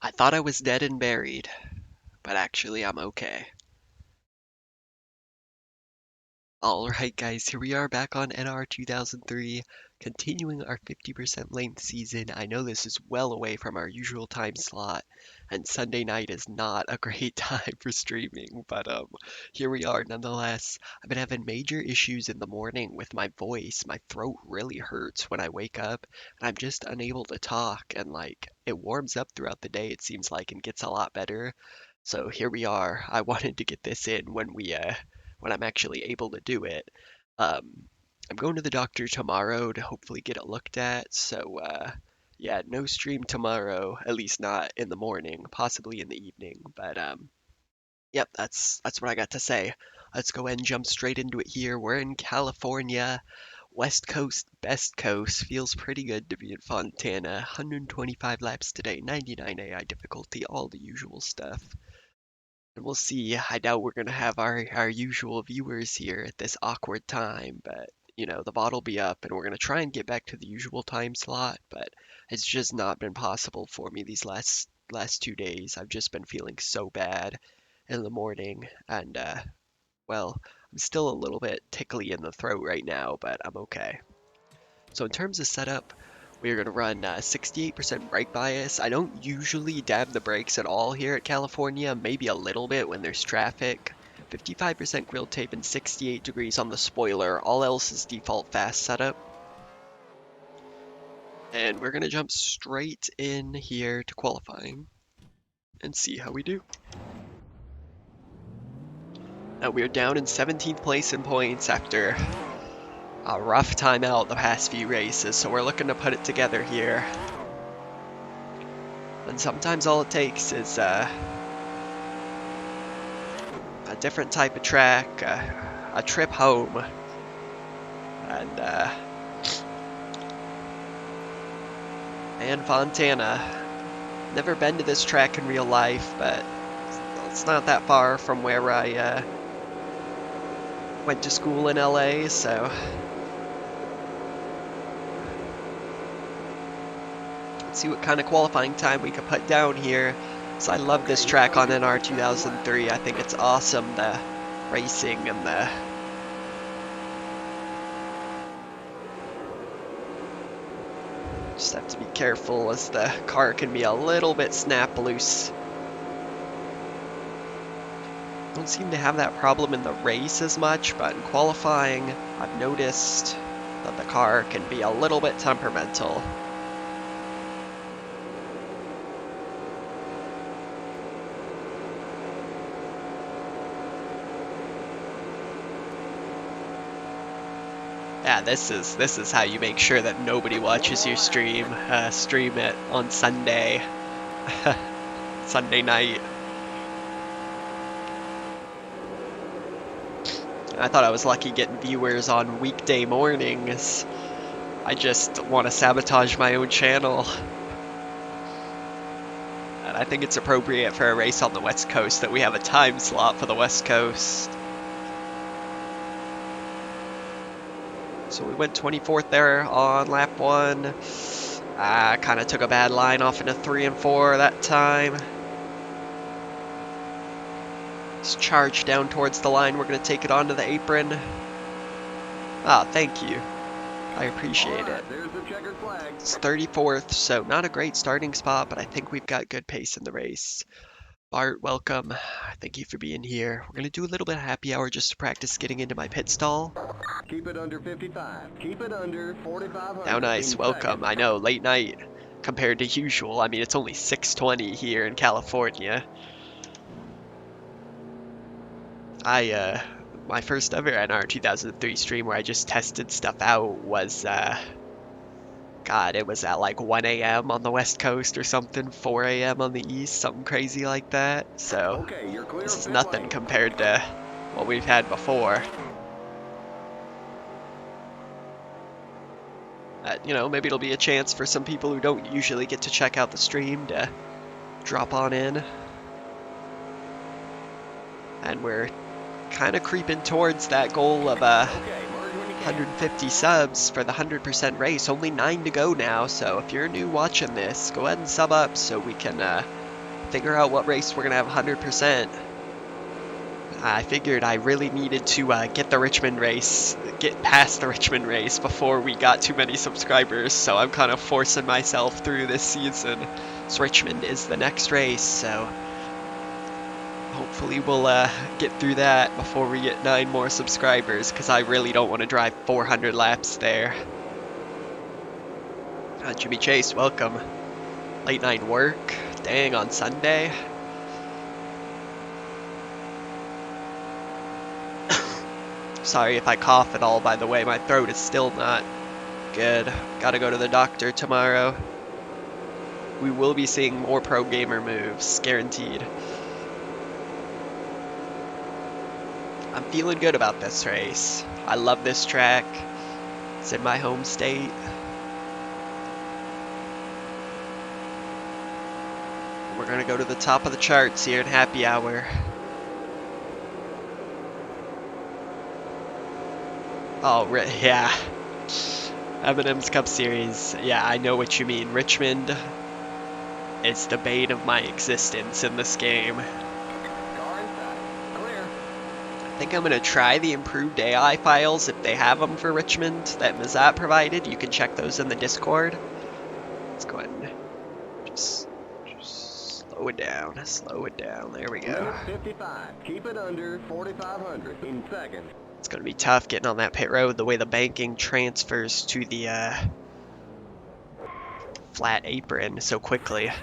I thought I was dead and buried, but actually I'm okay. Alright guys, here we are back on NR2003, continuing our 50% length season. I know this is well away from our usual time slot, and Sunday night is not a great time for streaming, but here we are nonetheless. I've been having major issues in the morning with my voice. My throat really hurts when I wake up, and I'm just unable to talk, and like, it warms up throughout the day, it seems like, and gets a lot better. So here we are. I wanted to get this in when I'm actually able to do it. Um, I'm going to the doctor tomorrow to hopefully get it looked at. So yeah, no stream tomorrow, at least not in the morning, possibly in the evening. But yep, that's what I got to say. Let's go ahead and jump straight into it here. We're in California. West Coast, best coast. Feels pretty good to be in Fontana. 125 laps today, 99 AI difficulty, all the usual stuff. And we'll see. I doubt we're gonna have our usual viewers here at this awkward time, but you know, the VOD will be up and we're gonna try and get back to the usual time slot, but it's just not been possible for me these last 2 days. I've just been feeling so bad in the morning and well, I'm still a little bit tickly in the throat right now, but I'm okay. So in terms of setup, we're going to run 68% brake bias. I don't usually dab the brakes at all here at California, maybe a little bit when there's traffic. 55% grill tape and 68 degrees on the spoiler. All else is default fast setup. And we're going to jump straight in here to qualifying and see how we do. Now we are down in 17th place in points after a rough time out the past few races, so we're looking to put it together here. And sometimes all it takes is a different type of track, a trip home, and Fontana. Never been to this track in real life, but it's not that far from where I went to school in LA, so let's see what kind of qualifying time we could put down here. So I love this track on NR2003. I think it's awesome, the racing and the just have to be careful as the car can be a little bit snap loose. Don't seem to have that problem in the race as much, but in qualifying, I've noticed that the car can be a little bit temperamental. Yeah, this is how you make sure that nobody watches your stream. Stream it on Sunday, Sunday night. I thought I was lucky getting viewers on weekday mornings. I just want to sabotage my own channel. And I think it's appropriate for a race on the West Coast that we have a time slot for the West Coast. So we went 24th there on lap 1. I kind of took a bad line off into 3 and 4 that time. Just charge down towards the line. We're going to take it onto the apron. Ah, thank you. I appreciate it. It's 34th, so not a great starting spot, but I think we've got good pace in the race. Bart, welcome. Thank you for being here. We're going to do a little bit of happy hour just to practice getting into my pit stall. Keep it under 55. Keep it under 4,500. Now nice, welcome. I know, late night compared to usual. I mean, it's only 6:20 here in California. My first ever NR2003 stream where I just tested stuff out was, God, it was at like 1 a.m. on the West Coast or something, 4 a.m. on the East, something crazy like that. So, this is nothing compared to what we've had before. You know, maybe it'll be a chance for some people who don't usually get to check out the stream to drop on in. And we're kind of creeping towards that goal of 150 subs for the 100% race. Only 9 to go now, so if you're new watching this, go ahead and sub up so we can figure out what race we're gonna have 100%. I figured I really needed to get the Richmond race, get past the Richmond race before we got too many subscribers, so I'm kind of forcing myself through this season. So Richmond is the next race, so hopefully we'll get through that before we get 9 more subscribers, because I really don't want to drive 400 laps there. Jimmy Chase, welcome. Late night work, dang, on Sunday. Sorry if I cough at all, by the way, my throat is still not good. Gotta go to the doctor tomorrow. We will be seeing more pro gamer moves, guaranteed. I'm feeling good about this race. I love this track. It's in my home state. We're gonna go to the top of the charts here in happy hour. Oh, yeah. M&M's Cup Series. Yeah, I know what you mean. Richmond is the bane of my existence in this game. I think I'm going to try the improved AI files if they have them for Richmond that Mazat provided. You can check those in the Discord. Let's go ahead and just slow it down. Slow it down. There we go. Minute 55. Keep it under 4,500 in seconds. It's going to be tough getting on that pit road the way the banking transfers to the flat apron so quickly. I'm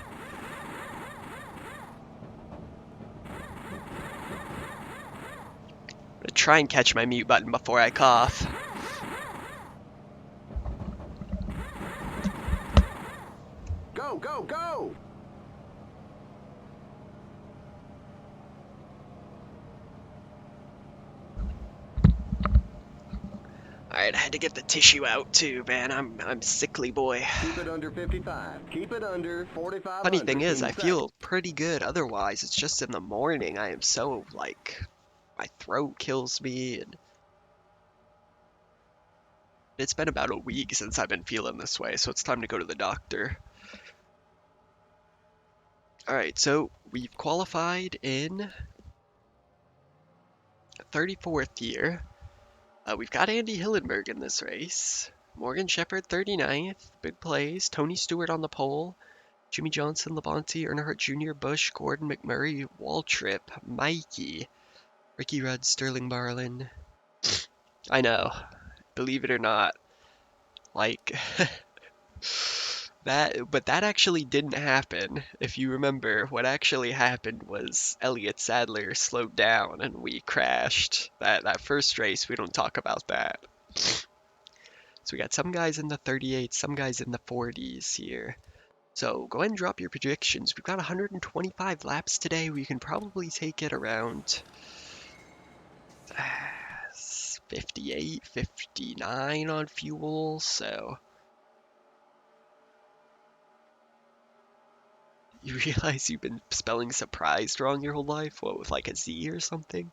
gonna try and catch my mute button before I cough. Go, go, go! Alright, I had to get the tissue out too, man. I'm sickly boy. Keep it under 55. Keep it under 4,500. Funny thing is, I feel pretty good otherwise. It's just in the morning I am so, like, my throat kills me, and it's been about a week since I've been feeling this way, so it's time to go to the doctor. Alright, so we've qualified in 34th year. We've got Andy Hillenberg in this race. Morgan Shepherd 39th, big plays. Tony Stewart on the pole. Jimmy Johnson, Labonte, Earnhardt Jr., Bush, Gordon, McMurray, Waltrip, Mikey, Ricky Rudd, Sterling Marlin. I know, believe it or not, like, but that actually didn't happen. If you remember, what actually happened was Elliott Sadler slowed down and we crashed. That first race, we don't talk about that. So we got some guys in the 38s, some guys in the 40s here. So go ahead and drop your predictions. We've got 125 laps today. We can probably take it around 58, 59 on fuel. So you realize you've been spelling surprised wrong your whole life? What, with like a Z or something?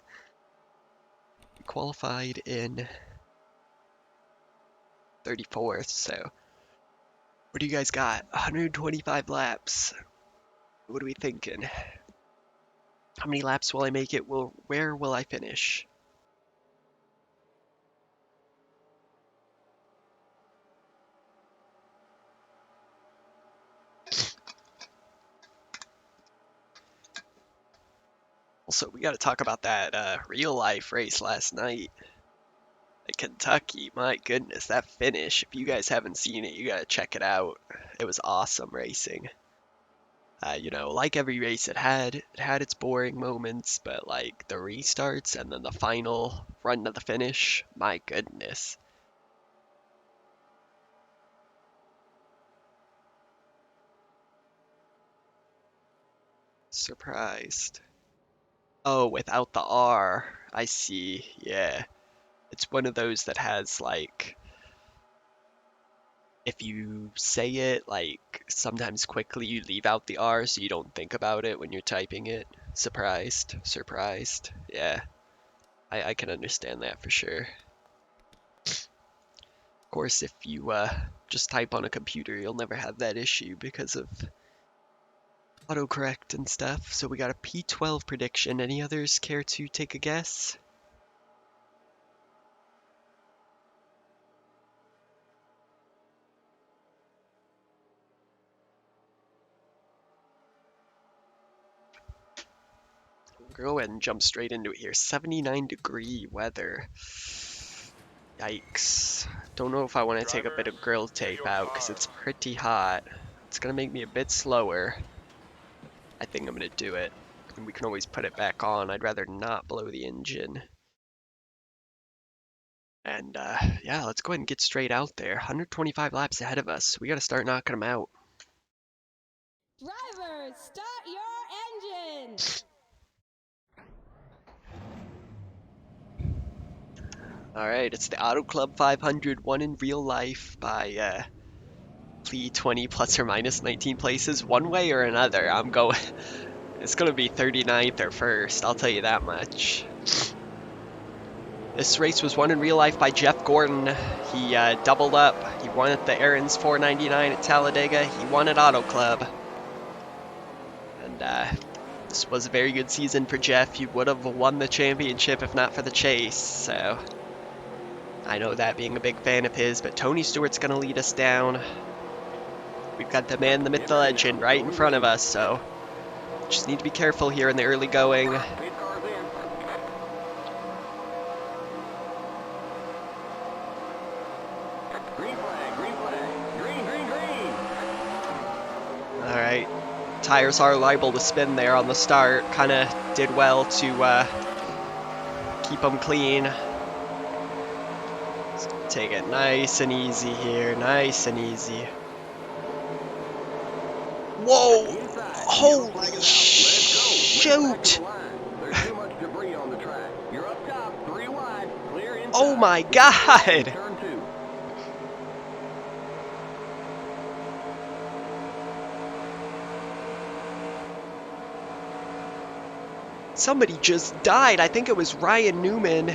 We qualified in 34th, so what do you guys got? 125 laps. What are we thinking? How many laps will I make it? Where will I finish? Also, we got to talk about that real life race last night at Kentucky. My goodness, that finish. If you guys haven't seen it, you got to check it out. It was awesome racing. You know, like every race, it had its boring moments, but like the restarts and then the final run to the finish, my goodness. Surprised. Oh, without the R. I see. Yeah. It's one of those that has like, if you say it like sometimes quickly, you leave out the R so you don't think about it when you're typing it. Surprised. Surprised. Yeah. I can understand that for sure. Of course, if you just type on a computer, you'll never have that issue because of autocorrect and stuff. So we got a P12 prediction. Any others care to take a guess? Go ahead and jump straight into it here. 79-degree weather. Yikes. Don't know if I want to take a bit of grill tape out because it's pretty hot. It's going to make me a bit slower. I think I'm going to do it. And we can always put it back on. I'd rather not blow the engine. And yeah, let's go ahead and get straight out there. 125 laps ahead of us. We got to start knocking them out. Drivers, start your engines! Alright, it's the Auto Club 500, won in real life by Plea 20 plus or minus 19 places. One way or another, I'm going. It's going to be 39th or 1st, I'll tell you that much. This race was won in real life by Jeff Gordon. He doubled up. He won at the Aaron's 499 at Talladega. He won at Auto Club. And this was a very good season for Jeff. He would have won the championship if not for the chase. So I know that being a big fan of his, but Tony Stewart's going to lead us down. We've got the man, the myth, the legend right in front of us, so just need to be careful here in the early going. Alright, tires are liable to spin there on the start. Kind of did well to keep them clean. Let's take it nice and easy here, nice and easy. Whoa! Holy shoot! Oh my god! Somebody just died. I think it was Ryan Newman.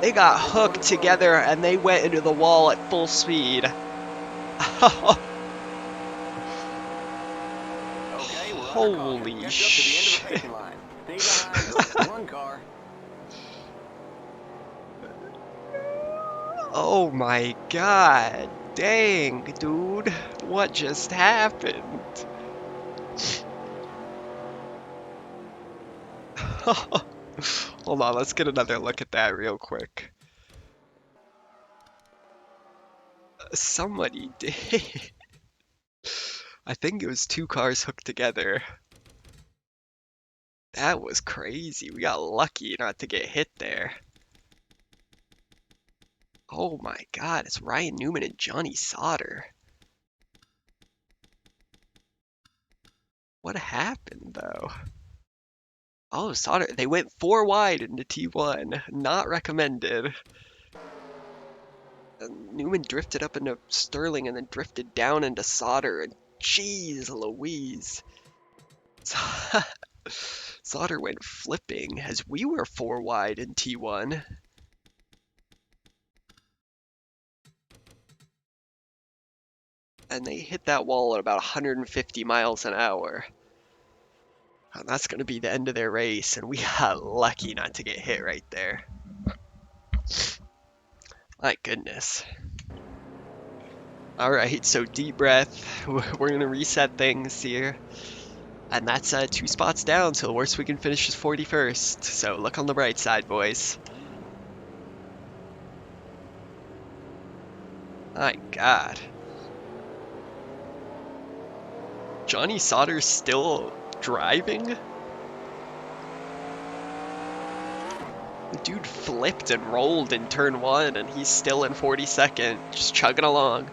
They got hooked together and they went into the wall at full speed. Holy shit. Oh my god. Dang, dude. What just happened? Hold on, let's get another look at that real quick. Somebody did. I think it was two cars hooked together. That was crazy. We got lucky not to get hit there. Oh my god, it's Ryan Newman and Johnny Sauter. What happened though? Oh, Sauter, they went 4 wide into T1. Not recommended. And Newman drifted up into Sterling and then drifted down into Sauter. And jeez Louise. Sauter went flipping as we were 4 wide in T1. And they hit that wall at about 150 miles an hour. And that's going to be the end of their race, and we got lucky not to get hit right there. My goodness. Alright, so deep breath. We're going to reset things here. And that's 2 spots down, so the worst we can finish is 41st. So look on the bright side, boys. My god. Johnny Sauter's still driving? The dude flipped and rolled in turn 1 and he's still in 42nd, just chugging along.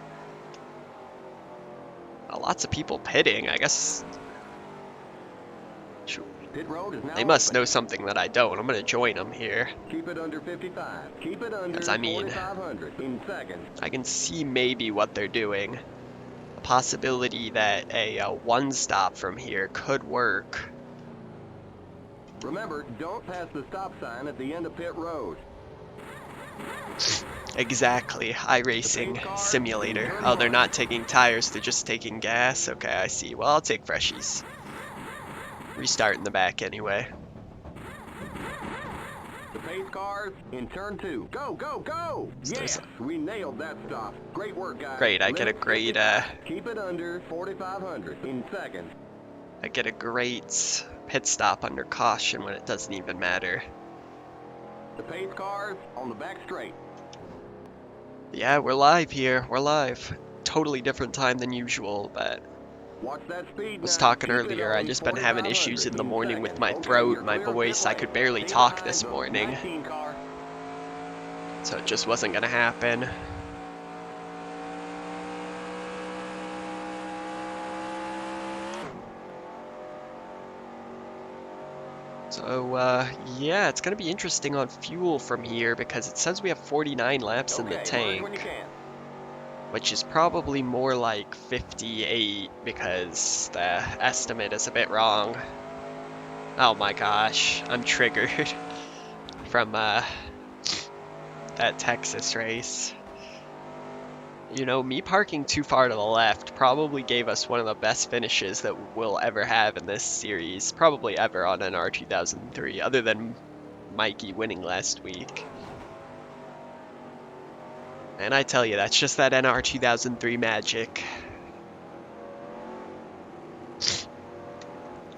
Lots of people pitting, I guess. They must know something that I don't. I'm gonna join them here. Keep it under 55. Keep it under 4,500 in seconds. I can see maybe what they're doing. A possibility that a one stop from here could work. Remember, don't pass the stop sign at the end of pit road. Exactly. iRacing simulator. Oh, they're not taking tires, they're just taking gas? Okay, I see. Well, I'll take freshies. Restart in the back anyway. The pace cars in turn 2. Go, go, go! So Yes, we nailed that stop. Great work, guys. great, I get a Limit great 55. Keep it under 4,500 in seconds. I get a great pit stop under caution when it doesn't even matter. The pace cars on the back straight. Yeah, we're live here. We're live. Totally different time than usual, but Watch that speed I was now. talking Keep it earlier, I on just been having 4,500 issues in the in morning with seconds. my Okay, throat, you're my clear of voice. pit I could lane. barely Stay talk behind this the morning, 19 car. so it just wasn't gonna happen. So, yeah, it's gonna be interesting on fuel from here because it says we have 49 laps in the Okay, merge when you tank, can. which is probably more like 58 because the estimate is a bit wrong. Oh my gosh, I'm triggered from that Texas race. You know, me parking too far to the left probably gave us one of the best finishes that we'll ever have in this series, probably ever on NR 2003, other than Mikey winning last week. And I tell you, that's just that NR 2003 magic.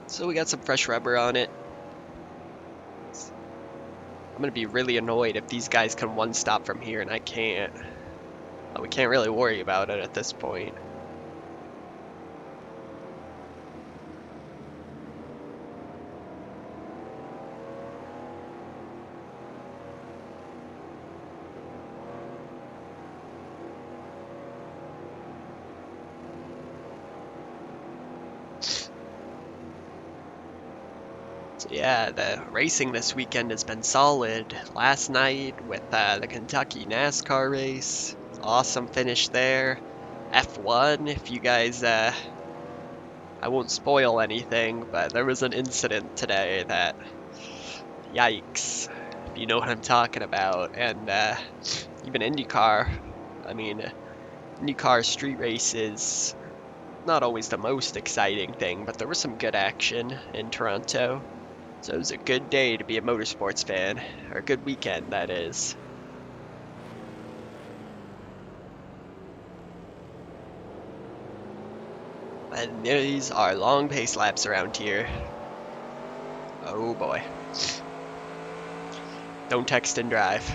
So we got some fresh rubber on it. I'm gonna be really annoyed if these guys can one stop from here and I can't. We can't really worry about it at this point. So yeah, the racing this weekend has been solid. Last night with the Kentucky NASCAR race, awesome finish there. F1, if you guys, I won't spoil anything, but there was an incident today that, yikes, if you know what I'm talking about. And even IndyCar, I mean, IndyCar street races, not always the most exciting thing, but there was some good action in Toronto. So it was a good day to be a motorsports fan, or a good weekend, that is. And these are long pace laps around here. Oh boy. Don't text and drive.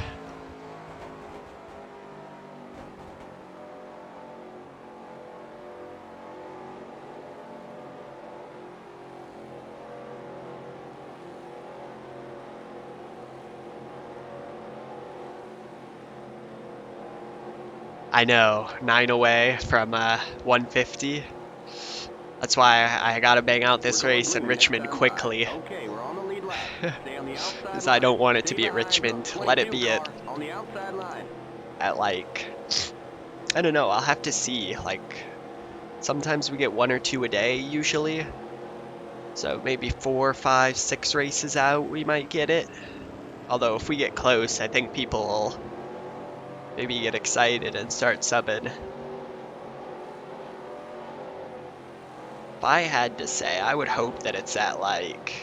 I know, 9 away from 150. That's why I gotta bang out this race in Richmond quickly. Okay, we're on the lead lap. Stay on the outside Because I don't want it to Stay be at behind the Richmond. Let it 22 be car on the outside line. at like, I don't know, I'll have to see. Like, sometimes we get 1 or 2 a day usually. So maybe 4, 5, 6 races out we might get it. Although if we get close, I think people will maybe get excited and start subbing. If I had to say, I would hope that it's at like,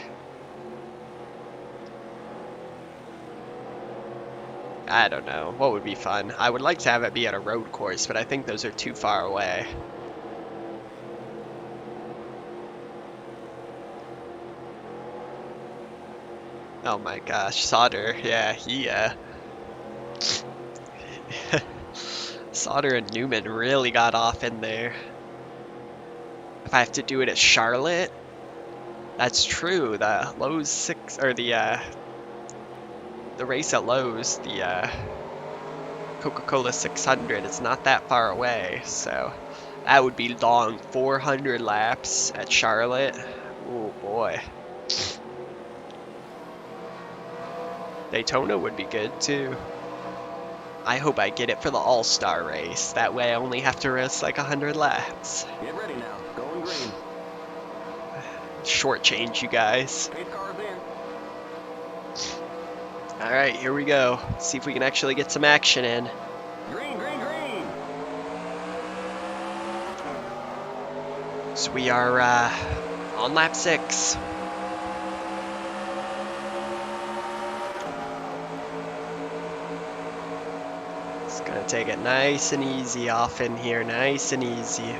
I don't know, what would be fun? I would like to have it be at a road course, but I think those are too far away. Oh my gosh, Sauter, yeah, he, Sauter and Newman really got off in there. If I have to do it at Charlotte, that's true, the Lowe's 6, or the race at Lowe's, the, Coca-Cola 600, it's not that far away, so that would be long, 400 laps at Charlotte. Oh boy. Daytona would be good too. I hope I get it for the All-Star race. That way I only have to race like 100 laps. Get ready now. Going green. Shortchange you guys. Pace cars in. All right, here we go. See if we can actually get some action in. Green, green, green. So we are on lap 6. Just gonna take it nice and easy off in here, nice and easy.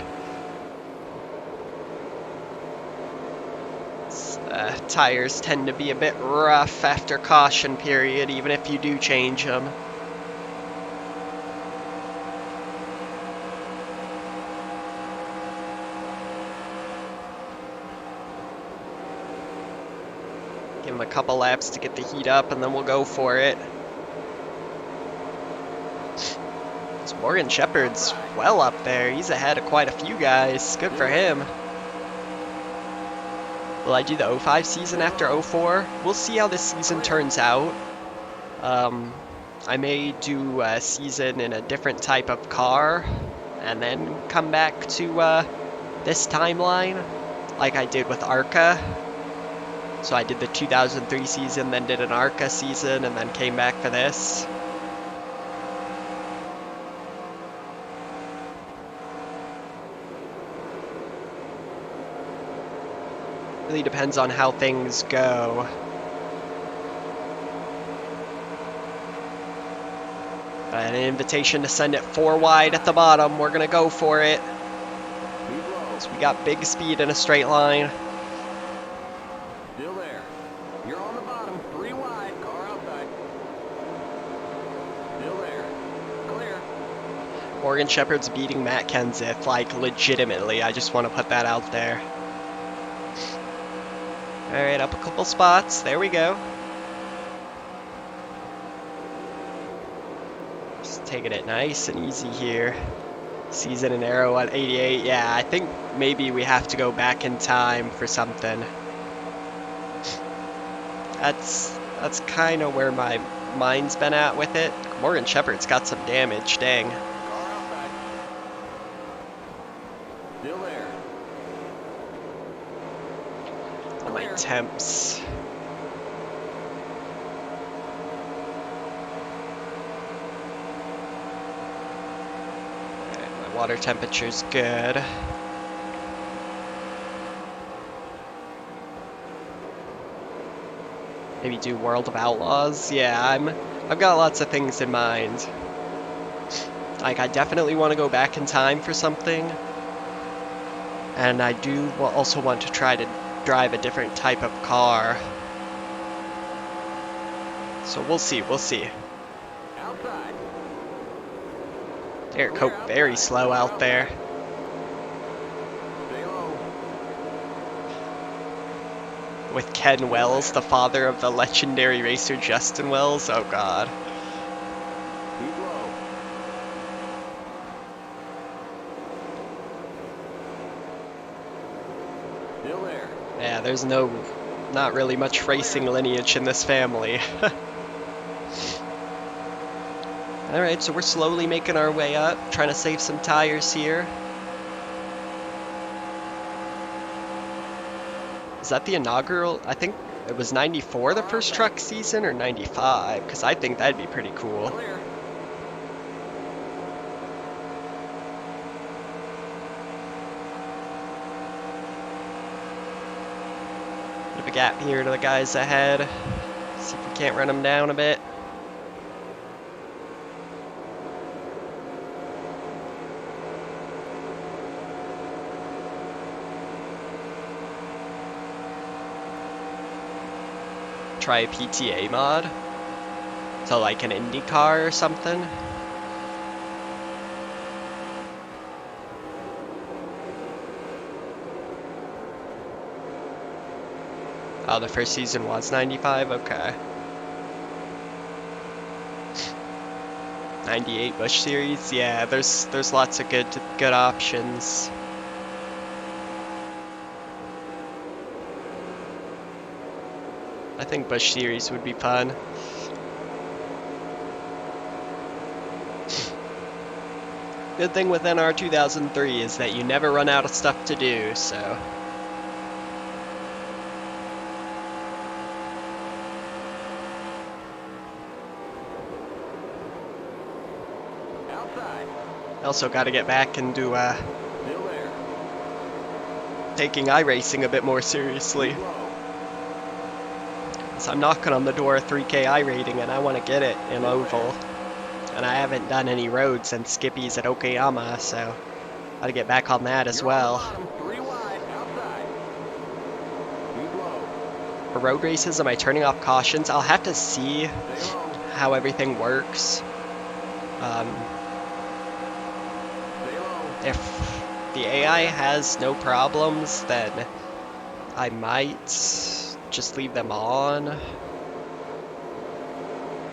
Tires tend to be a bit rough after caution period, even if you do change them. Give them a couple laps to get the heat up, and then we'll go for it. So Morgan Shepherd's well up there. He's ahead of quite a few guys. Good for him. Will I do the 05 season after 04? We'll see how this season turns out. I may do a season in a different type of car and then come back to this timeline like I did with ARCA. So I did the 2003 season, then did an ARCA season, and then came back for this. Really depends on how things go. An invitation to send it 4 wide at the bottom. We're gonna go for it. So we got big speed in a straight line. Still there. You're on the bottom. 3 wide. Car outside. Still there. Clear. Morgan Shepherd's beating Matt Kenseth, like legitimately. I just want to put that out there. Alright, up a couple spots. There we go. Just taking it nice and easy here. Season and Aero at 88. Yeah, I think maybe we have to go back in time for something. That's kind of where my mind's been at with it. Morgan Shepherd's got some damage, dang. Car outside. Still there. On my temps. Alright, my water temperature's good. Maybe do World of Outlaws. Yeah, I've got lots of things in mind. Like, I definitely want to go back in time for something. And I do also want to try to drive a different type of car. So we'll see, we'll see. Outside. Derek Cope very slow out there. Stay low. With Ken Wells, the father of the legendary racer Justin Wells. Oh god. Keep low. Still there. Yeah, there's not really much racing lineage in this family. Alright, so we're slowly making our way up, trying to save some tires here. Is that the inaugural? I think it was 94 the first truck season, or 95, because I think that'd be pretty cool. Clear. Bit of a gap here to the guys ahead. See if we can't run them down a bit. Try a PTA mod. So like an IndyCar or something. Oh, the first season was 95? Okay. 98 Busch Series? Yeah, there's lots of good options. I think Busch Series would be fun. Good thing with NR 2003 is that you never run out of stuff to do, so. Outside. I also got to get back into Still there. taking iRacing a bit more seriously. Keep low. So I'm knocking on the door of 3K iRating and I want to get it in oval. And I haven't done any road since Skippy's at Okayama, so got to get back on that as You're on the well. bottom, 3 wide, outside. Keep low. For road races, am I turning off cautions? I'll have to see Stay low. how everything works. Stay low. If the AI has no problems, then I might just leave them on.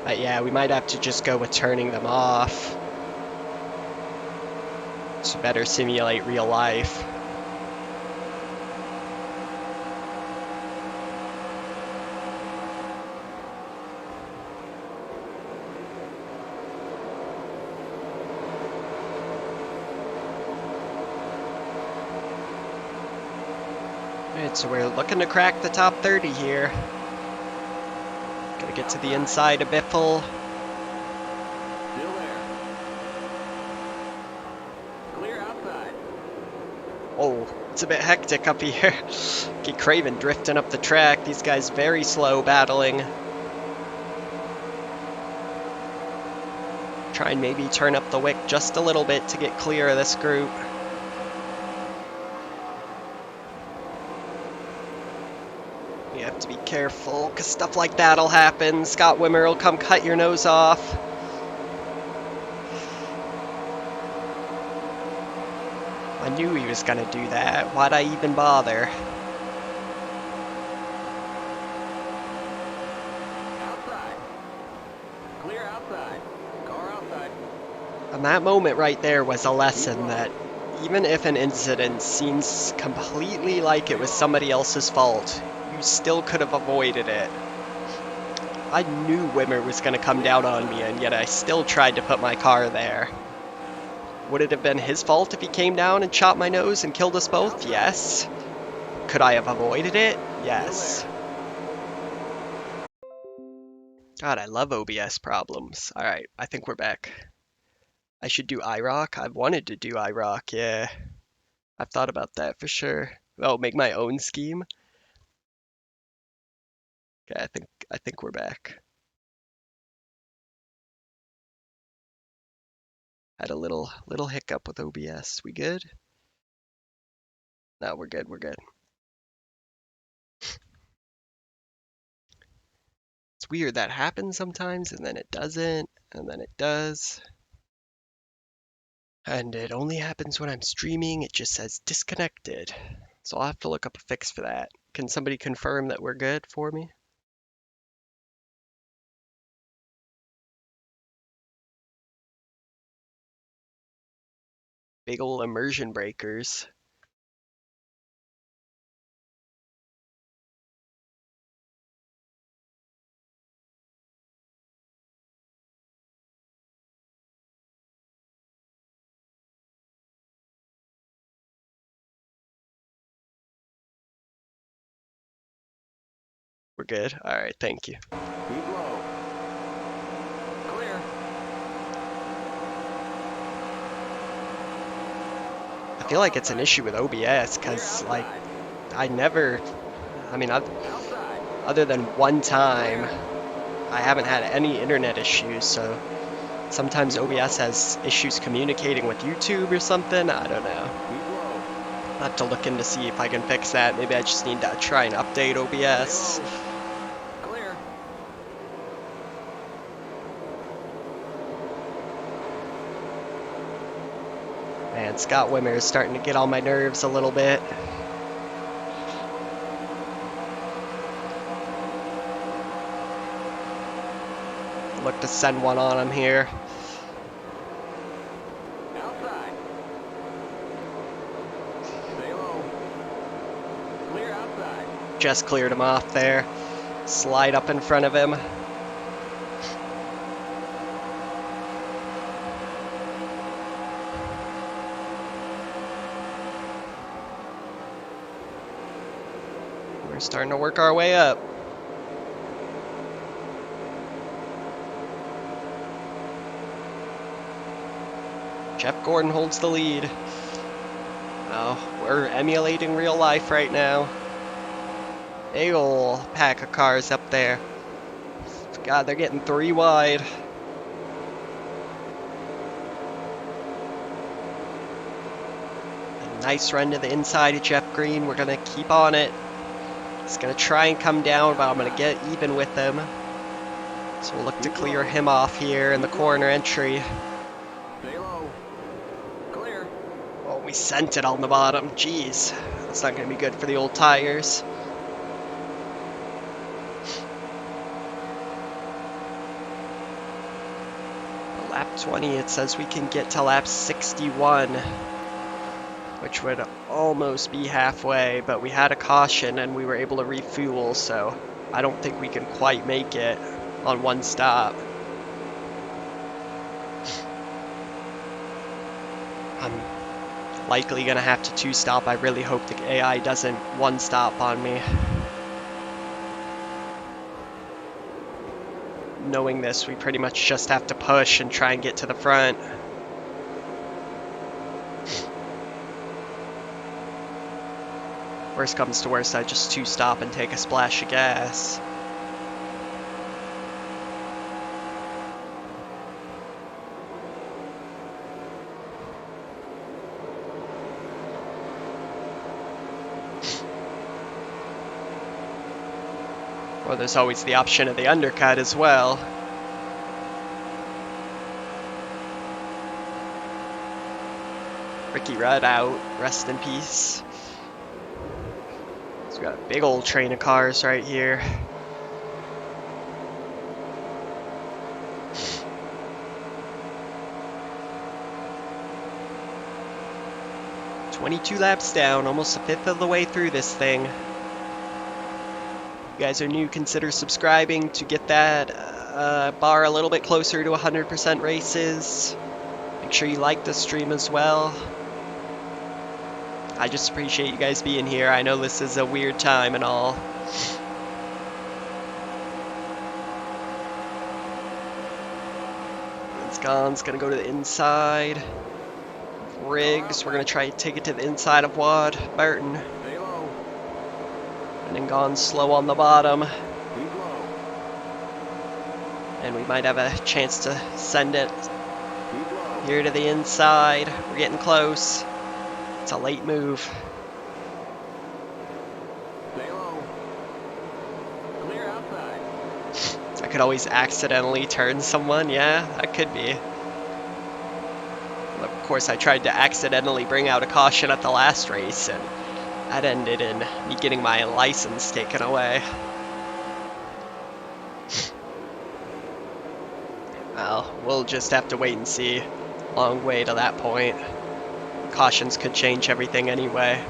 But yeah, we might have to just go with turning them off to better simulate real life. Alright, so we're looking to crack the top 30 here. Gotta get to the inside of Biffle. Still there. Clear outside. Oh, it's a bit hectic up here. Get Craven drifting up the track. These guys very slow battling. Try and maybe turn up the wick just a little bit to get clear of this group. You have to be careful, because stuff like that'll happen. Scott Wimmer will come cut your nose off. I knew he was going to do that. Why'd I even bother? Outside. Clear outside. Car outside. And that moment right there was a lesson that even if an incident seems completely like it was somebody else's fault, you still could have avoided it. I knew Wimmer was going to come down on me, and yet I still tried to put my car there. Would it have been his fault if he came down and chopped my nose and killed us both? Yes. Could I have avoided it? Yes. God, I love OBS problems. Alright, I think we're back. I should do iRock. I've wanted to do iRock, yeah. I've thought about that for sure. Oh, make my own scheme? Okay, I think we're back. Had a little hiccup with OBS. We good? No, we're good, we're good. It's weird, that happens sometimes, and then it doesn't, and then it does. And it only happens when I'm streaming, it just says disconnected. So I'll have to look up a fix for that. Can somebody confirm that we're good for me? Big ol' immersion breakers. We're good? Alright, thank you. Keep low. Clear. I feel like it's an issue with OBS, because, like, I never... I mean, Outside. other than one time, I haven't had any internet issues, so sometimes OBS has issues communicating with YouTube or something. I don't know. Keep low. I'll have to look in to see if I can fix that. Maybe I just need to try and update OBS. Stay low. Clear. Man, Scott Wimmer is starting to get on my nerves a little bit. Look to send one on him here. Outside. Stay low. Clear outside. Just cleared him off there. Slide up in front of him. We're starting to work our way up. Jeff Gordon holds the lead. Oh, we're emulating real life right now. Big ol' pack of cars up there. God, they're getting 3 wide. A nice run to the inside of Jeff Green. We're gonna keep on it. He's gonna try and come down, but I'm gonna get even with him. So we'll look to clear him off here in the corner entry. Stay low. Clear. Oh, we sent it on the bottom. Jeez, that's not gonna be good for the old tires. Lap 20, it says we can get to lap 61, which would almost be halfway, but we had a caution and we were able to refuel, so I don't think we can quite make it on one stop. I'm likely gonna have to 2-stop. I really hope the AI doesn't 1-stop on me. Knowing this, we pretty much just have to push and try and get to the front. Worst comes to worst, I just 2-stop and take a splash of gas. Or there's always the option of the undercut as well. Ricky Rudd out, rest in peace. So we got a big old train of cars right here. "22 laps down, almost a fifth of the way through this thing." If you guys are new, consider subscribing to get that bar a little bit closer to 100% races. Make sure you like the stream as well. I just appreciate you guys being here. I know this is a weird time and all. Gon's gonna go to the inside. Riggs, we're gonna try to take it to the inside of Wad. Burton. Stay low. And then Gon's slow on the bottom. Keep low. And we might have a chance to send it Keep low. here to the inside. We're getting close. It's a late move. Stay low. Clear outside. I could always accidentally turn someone. Yeah, that could be. Of course, I tried to accidentally bring out a caution at the last race, and that ended in me getting my license taken away. Well, we'll just have to wait and see. Long way to that point. Cautions could change everything anyway.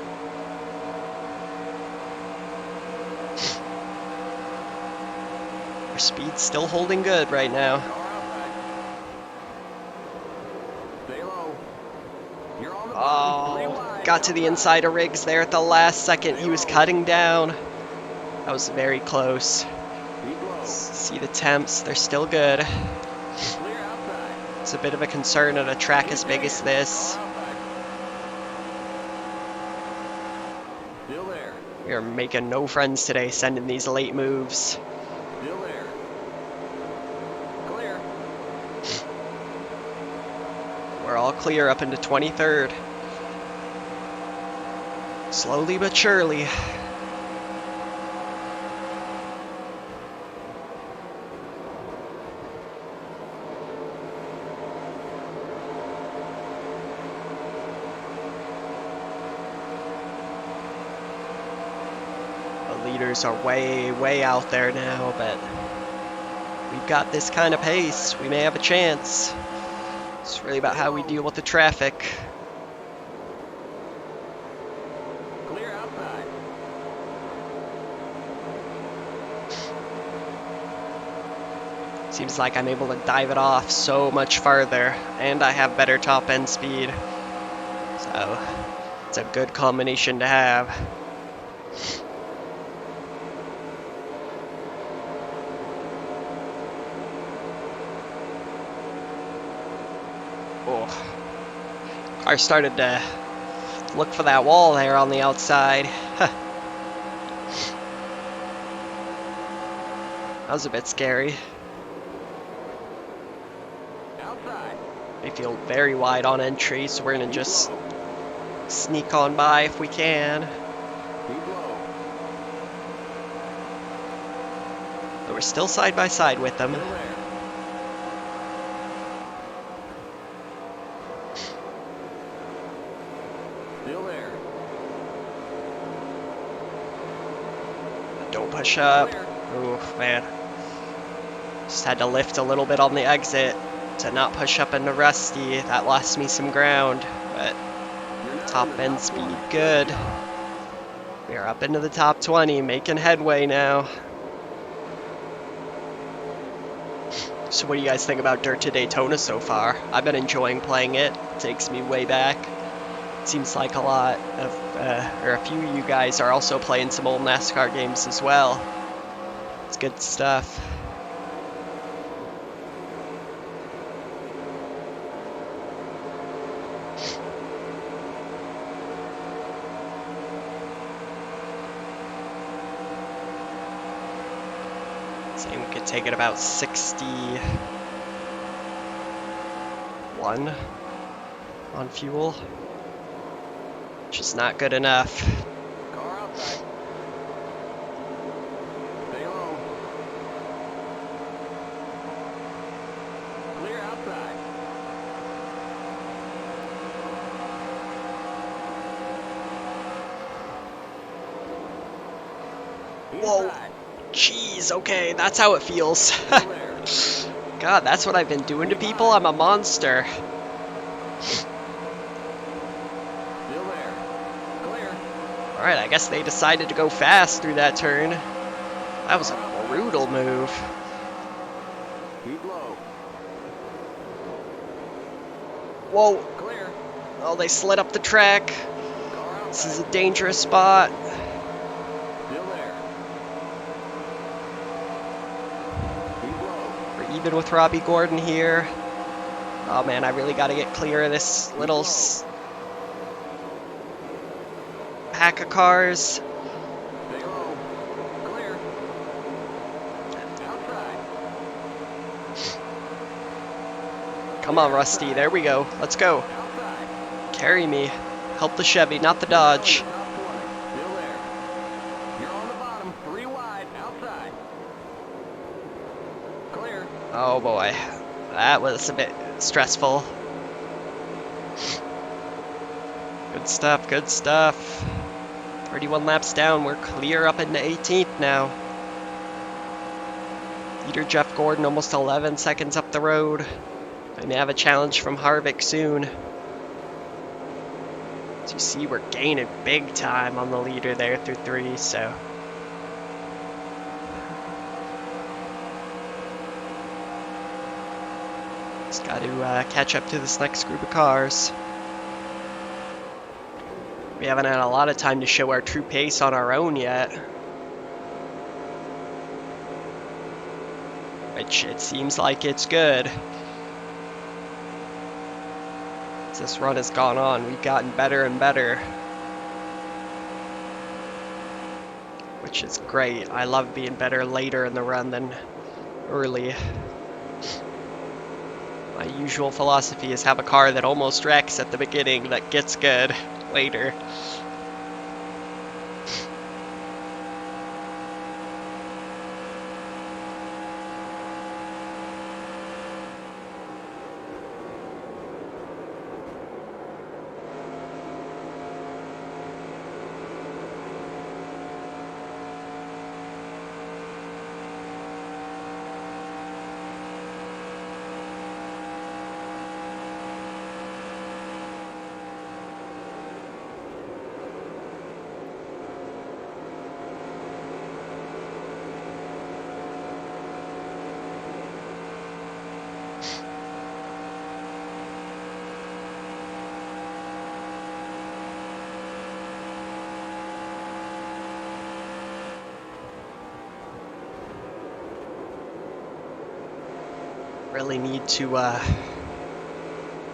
Our speed's still holding good right now. Car outside. Stay low. You're on the bottom. 3 Oh, wide. got to the inside of Riggs there at the last second. He was cutting down. That was very close. Keep low. See the temps, they're still good. Clear outside. It's a bit of a concern at a track as big as this. Car outside. Still there. We are making no friends today, sending these late moves. Still there. Clear. We're all clear up into 23rd. Slowly but surely. The leaders are way out there now, but we've got this kind of pace. We may have a chance. It's really about how we deal with the traffic. Clear outside. Seems like I'm able to dive it off so much farther, and I have better top end speed. So it's a good combination to have. Oh, I started to look for that wall there on the outside. That was a bit scary. Outside. They feel very wide on entry, so we're gonna Keep just low. sneak on by if we can. Keep low. But we're still side by side with them. Still there. Still there. Don't push up. Clear. Oof, man. Just had to lift a little bit on the exit to not push up into Rusty. That lost me some ground, but You're now top in the end top speed 20. good. job. We are up into the top 20, making headway now. So what do you guys think about Dirt to Daytona so far? I've been enjoying playing it. It takes me way back. Seems like a lot of, or a few of you guys are also playing some old NASCAR games as well. It's good stuff. Saying we could take it about 61 on fuel, which is not good enough. Car outside. Stay low. Clear outside. Whoa. Inside. Jeez, okay, that's how it feels. Still there. God, that's what I've been doing to people? I'm a monster. Still there. Clear. Alright, I guess they decided to go fast through that turn. That was a brutal move. Keep low. Whoa, Clear. oh, they slid up the track. Car This is outside. a dangerous spot. Still there. Keep low. We're even with Robbie Gordon here. Oh man, I really gotta get clear of this little pack of cars. Stay low. Clear. Outside. Come on, Rusty, there we go. Let's go. Outside. Carry me. Help the Chevy, not the Dodge. Top 20. Still there. You're on the bottom. 3 wide. Outside. Clear. Oh boy, that was a bit stressful. Good stuff, good stuff. 31 laps down, we're clear up into 18th now. Leader Jeff Gordon almost 11 seconds up the road. I may have a challenge from Harvick soon. As you see, we're gaining big time on the leader there through 3, so. Just got to catch up to this next group of cars. We haven't had a lot of time to show our true pace on our own yet. Which it seems like it's good. As this run has gone on, we've gotten better and better. Which is great. I love being better later in the run than early. My usual philosophy is have a car that almost wrecks at the beginning that gets good later. Really need to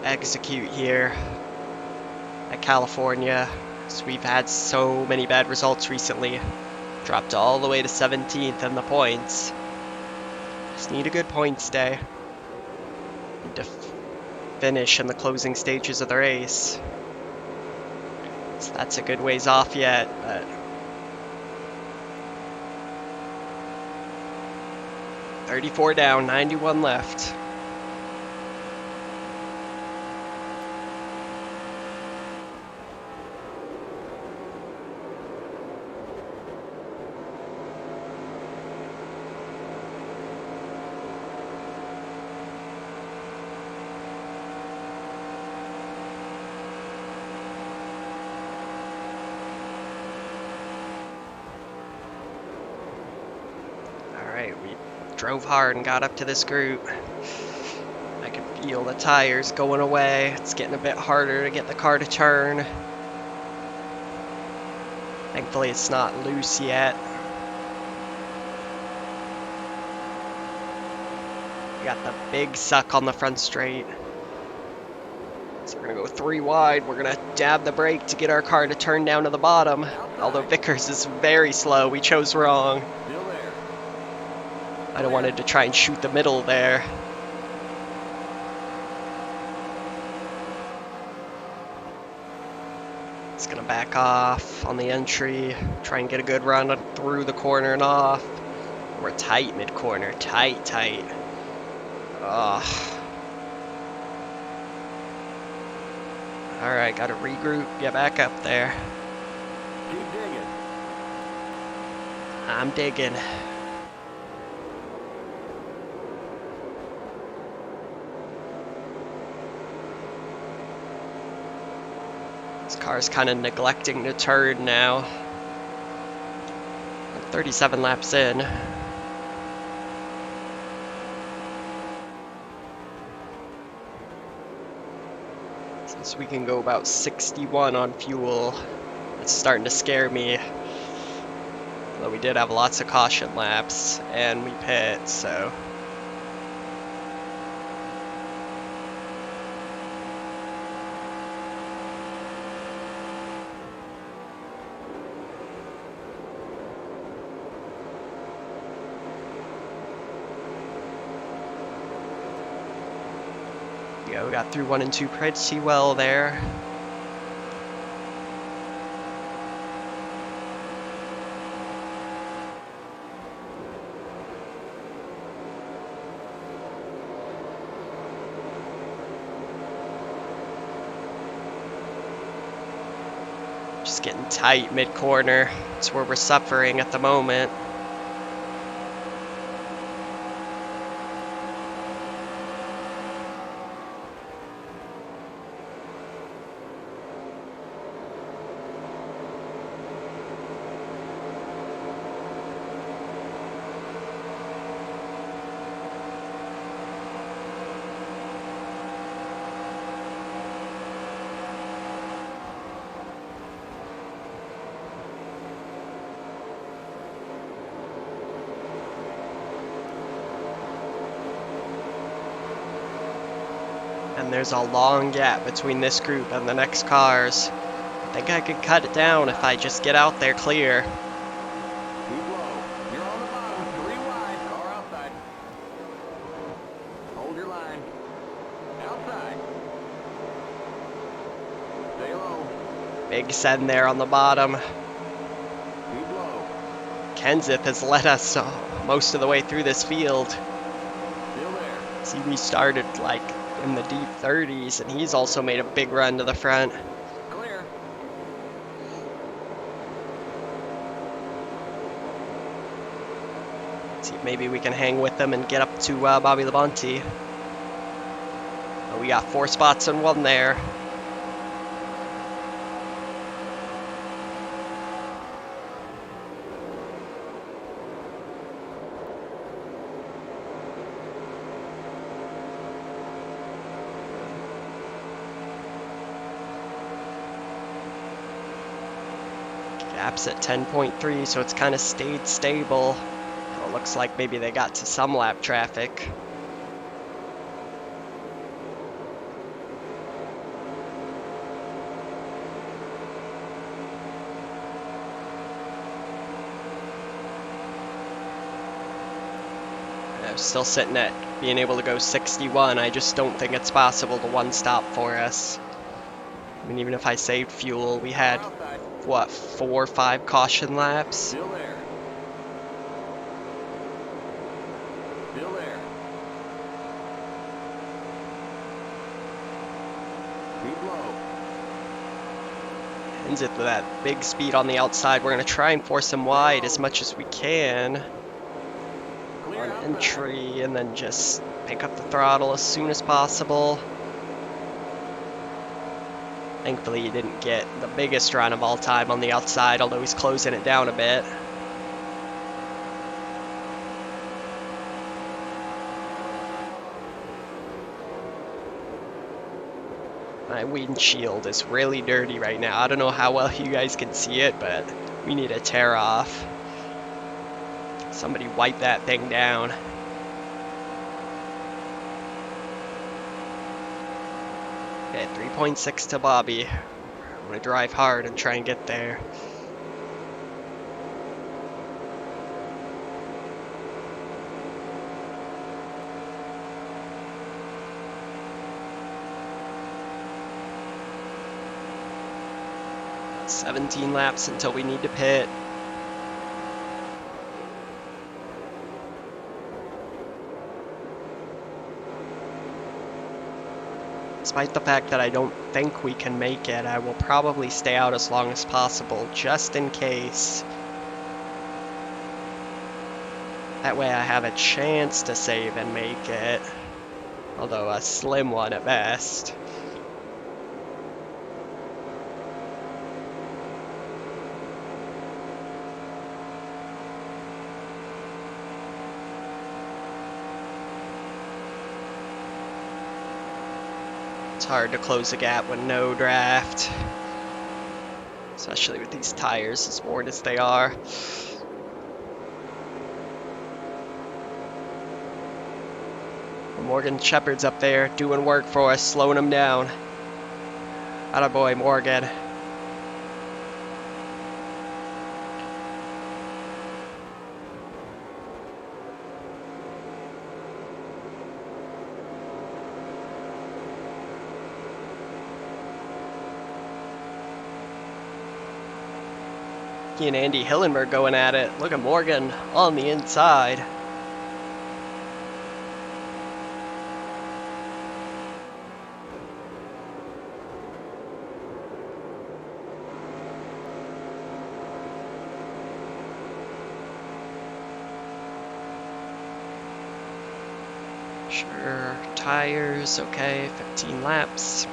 execute here. at California. So we've had so many bad results recently. Dropped all the way to 17th in the points. Just need a good points day. Need to finish in the closing stages of the race. So that's a good ways off yet, but 34 down, 91 left. We drove hard and got up to this group. I can feel the tires going away. It's getting a bit harder to get the car to turn. Thankfully it's not loose yet. We got the big suck on the front straight. So we're gonna go 3 wide. We're gonna dab the brake to get our car to turn down to the bottom. Although Vickers is very slow, we chose wrong. I wanted to try and shoot the middle there. It's gonna back off on the entry, try and get a good run through the corner and off. We're tight mid-corner, tight. Ugh. Alright, gotta regroup, get back up there. Keep digging. I'm digging. This car's kind of neglecting to turn now. 37 laps in. Since we can go about 61 on fuel, it's starting to scare me. Though we did have lots of caution laps, and we pit, so... Yeah, we got through 1 and 2 pretty well there. Just getting tight mid-corner. That's where we're suffering at the moment. And there's a long gap between this group and the next cars. I think I could cut it down if I just get out there clear. Keep low. You're on the bottom. 3 wide. Car outside. Hold your line. Outside. Stay low. Big send there on the bottom. Keep low. Kenseth has led us most of the way through this field. Still there. See, we started like in the deep 30s, and he's also made a big run to the front. Clear. See if maybe we can hang with them and get up to Bobby Labonte. Oh, we got 4 spots and 1 there. Gap's at 10.3, so it's kind of stayed stable. It looks like maybe they got to some lap traffic. Yeah, still sitting at being able to go 61. I just don't think it's possible to one stop for us. I mean, even if I saved fuel, we had, Car outside. what, 4 or 5 caution laps? Still there. Still there. Keep low. Ends it with that big speed on the outside. We're going to try and force him wide as much as we can Clear on outbound. entry, and then just pick up the throttle as soon as possible. Thankfully, he didn't get the biggest run of all time on the outside, although he's closing it down a bit. My windshield is really dirty right now. I don't know how well you guys can see it, but we need a tear off. Somebody wipe that thing down. Okay, 3.6 to Bobby. I'm gonna drive hard and try and get there. About 17 laps until we need to pit. Despite the fact that I don't think we can make it, I will probably stay out as long as possible, just in case. That way I have a chance to save and make it, although a slim one at best. It's hard to close a gap with no draft, especially with these tires as worn as they are. Morgan Shepard's up there doing work for us, slowing him down. Attaboy, Morgan. He and Andy Hillenberg going at it. Look at Morgan on the inside. Sure, tires, okay, 15 laps.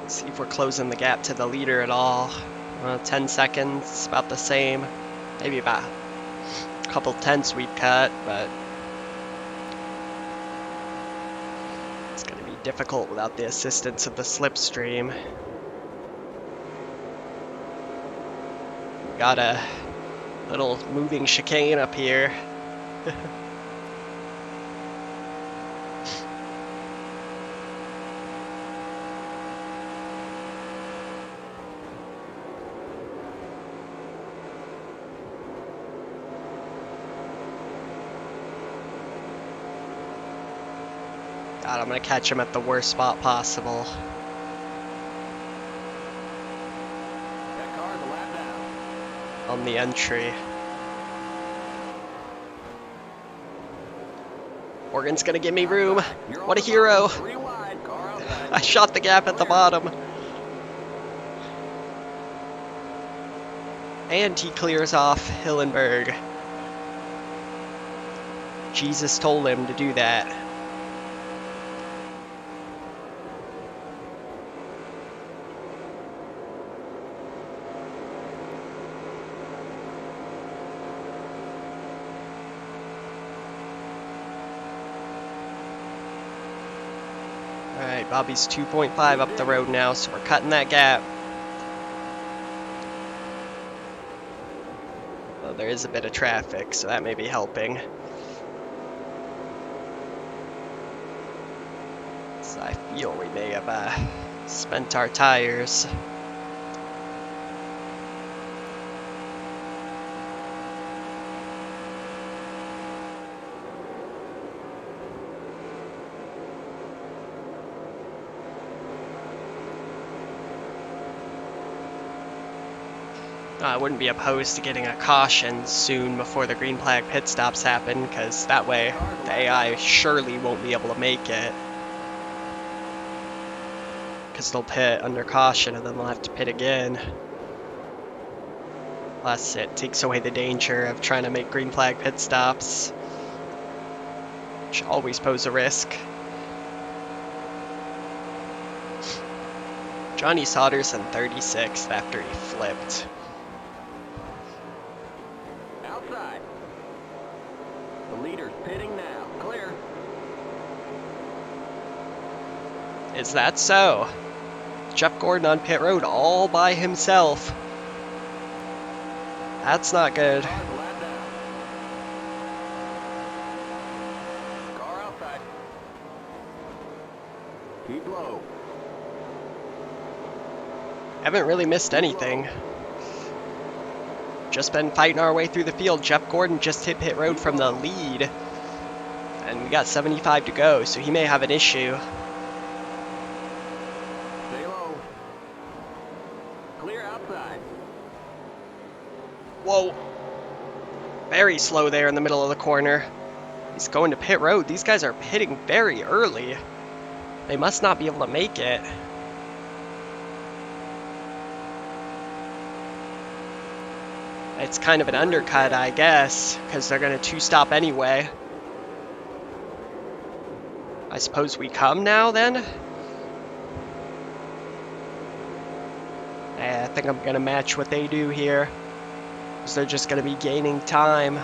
See if we're closing the gap to the leader at all. 10 seconds, about the same. Maybe about a couple tenths we've cut, but it's going to be difficult without the assistance of the slipstream. We got a little moving chicane up here. God, I'm gonna catch him at the worst spot possible. That car's a lap down. On the entry. Morgan's gonna give me room. You're on What a the hero. bottom, 3 wide, car outside. I shot the gap at the bottom. And he clears off Hillenberg. Jesus told him to do that. Alright, Bobby's 2.5 up the road now, so we're cutting that gap. Well, there is a bit of traffic, so that may be helping. So I feel we may have spent our tires. I wouldn't be opposed to getting a caution soon before the green flag pit stops happen, because that way the AI surely won't be able to make it. Because they'll pit under caution and then they'll have to pit again. Plus, it takes away the danger of trying to make green flag pit stops, which always pose a risk. Johnny Sodders in 36th after he flipped. Outside. The leader's pitting now. Clear. Is that so? Jeff Gordon on pit road all by himself. That's not good. Car's a lap down. Car outside. Keep low. Haven't really missed anything. Just been fighting our way through the field. Jeff Gordon just hit pit road from the lead. And we got 75 to go, so he may have an issue. Stay low. Clear outside. Whoa. Very slow there in the middle of the corner. He's going to pit road. These guys are pitting very early. They must not be able to make it. It's kind of an undercut, I guess, because they're going to two-stop anyway. I suppose we come now, then? I think I'm going to match what they do here, because they're just going to be gaining time.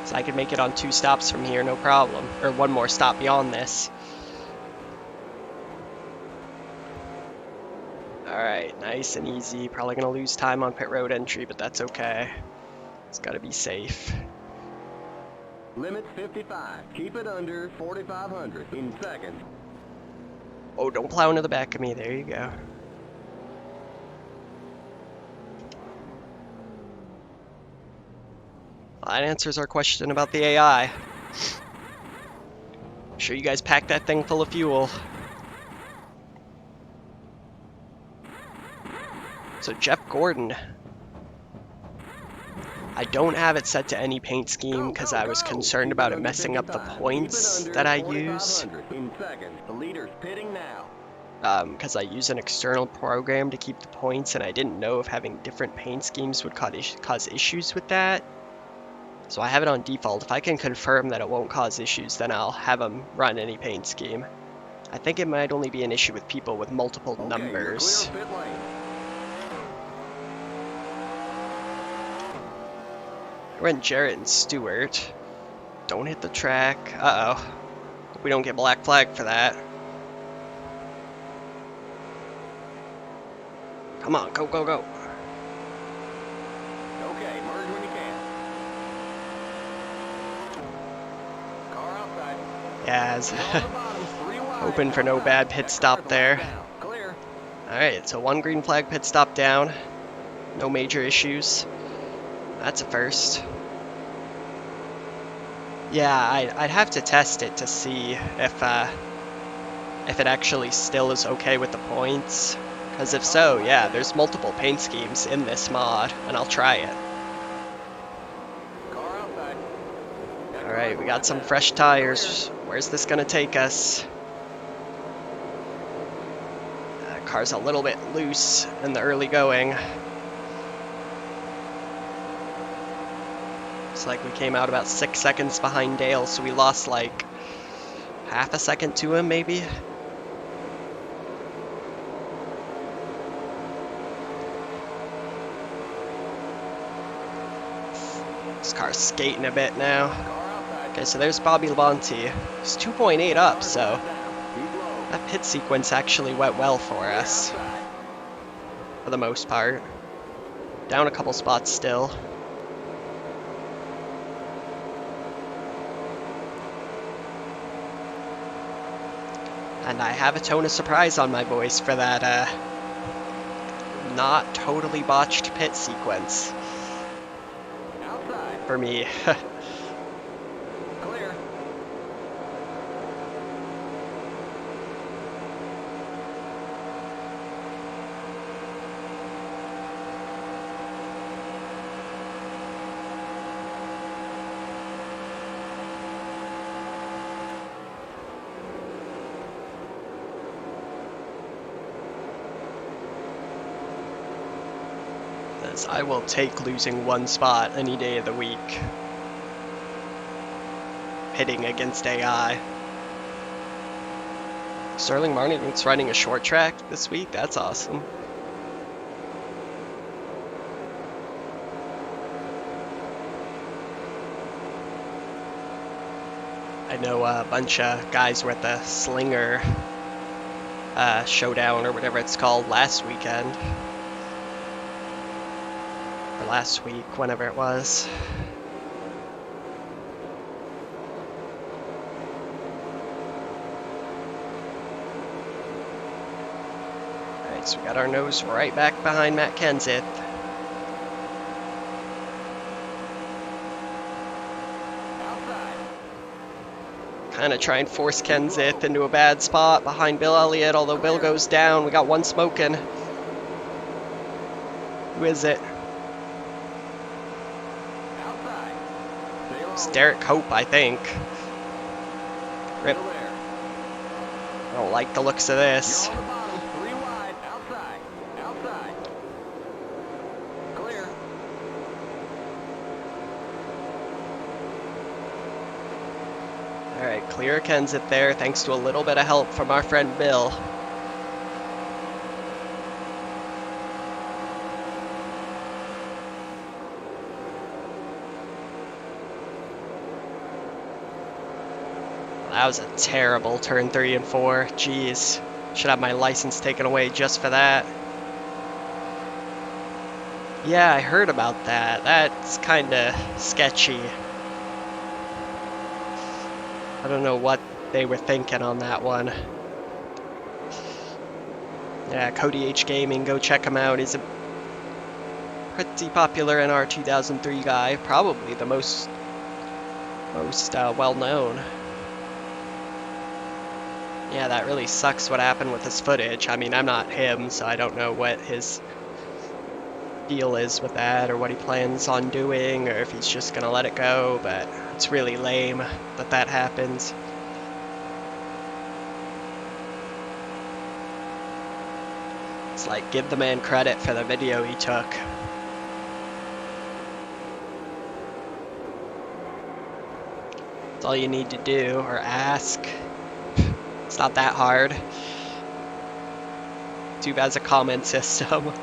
So I can make it on 2 stops from here, no problem. Or 1 more stop beyond this. Alright, nice and easy. Probably going to lose time on pit road entry, but that's okay. It's got to be safe. Limit 55. Keep it under 4,500 in seconds. Oh, don't plow into the back of me. There you go. That answers our question about the AI. I'm sure you guys packed that thing full of fuel. So Jeff Gordon. I don't have it set to any paint scheme because I was concerned about it messing up the points that I use. In seconds. The leader's pitting now. Because I use an external program to keep the points, and I didn't know if having different paint schemes would cause issues with that. So I have it on default. If I can confirm that it won't cause issues, then I'll have them run any paint scheme. I think it might only be an issue with people with multiple numbers. You're clear of pit lane. We're in Jarrett and Stewart. Don't hit the track. Uh-oh. Hope we don't get black flag for that. Come on, go, go, go. Okay, merge when you can. Car outside. Yeah, I was You're on the bottom, 3 wide. hoping for no bad pit stop there. Clear. Alright, so 1 green flag pit stop down. No major issues. That's a first. Yeah, I'd have to test it to see if it actually still is okay with the points. Because if so, yeah, there's multiple paint schemes in this mod, and I'll try it. Car outside. Alright, we got some fresh tires. Where's this gonna take us? Car's a little bit loose in the early going. Looks like we came out about 6 seconds behind Dale, so we lost like half a second to him, maybe? This car's skating a bit now. Okay, so there's Bobby Labonte. He's 2.8 up, so that pit sequence actually went well for us, for the most part. Down a couple spots still. And I have a tone of surprise on my voice for that not totally botched pit sequence Outside. for me. Clear. As I will take losing one spot any day of the week. Pitting against AI. Sterling Martin's running a short track this week. That's awesome. I know a bunch of guys were at the Slinger showdown or whatever it's called last weekend. Or last week, whenever it was. Alright, so we got our nose right back behind Matt Kenseth. Kind of try and force Kenseth into a bad spot behind Bill Elliott, although Bill goes down. We got one smoking. Who is it? It's Derek Hope, I think. Rip. I don't like the looks of this. You're on the bottom, 3 wide, outside, outside. Clear. Alright, clear Kenseth there, thanks to a little bit of help from our friend Bill. That was a terrible turn 3 and 4. Jeez. Should have my license taken away just for that. Yeah, I heard about that. That's kinda sketchy. I don't know what they were thinking on that one. Yeah, Cody H Gaming, go check him out. He's a pretty popular NR 2003 guy. Probably the most well-known. Yeah, that really sucks what happened with his footage. I mean, I'm not him, so I don't know what his deal is with that or what he plans on doing or if he's just gonna let it go, but it's really lame that that happens. It's like, give the man credit for the video he took. That's all you need to do, or ask. It's not that hard. YouTube has a comment system.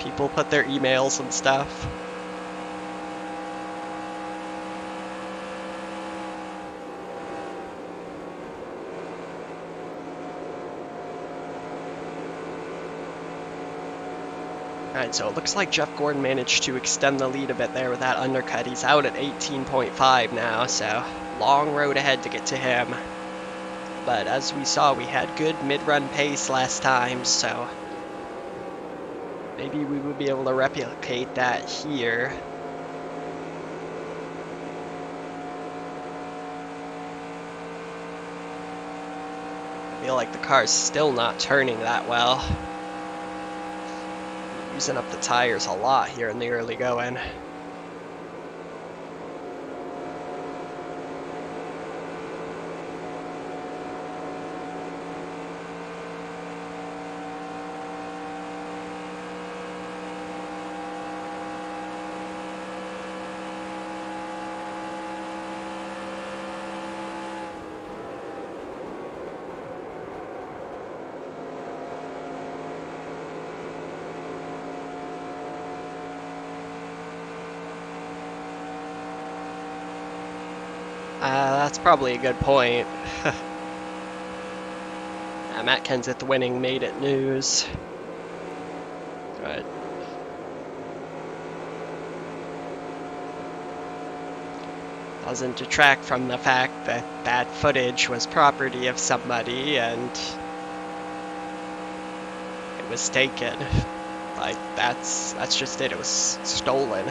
People put their emails and stuff. Alright, so it looks like Jeff Gordon managed to extend the lead a bit there with that undercut. He's out at 18.5 now, so long road ahead to get to him. But as we saw, we had good mid-run pace last time, so maybe we would be able to replicate that here. I feel like the car's still not turning that well. Using up the tires a lot here in the early going. That's probably a good point. Matt Kenseth winning made it news. But doesn't detract from the fact that that footage was property of somebody, and was taken. Like, that's just it. It was stolen.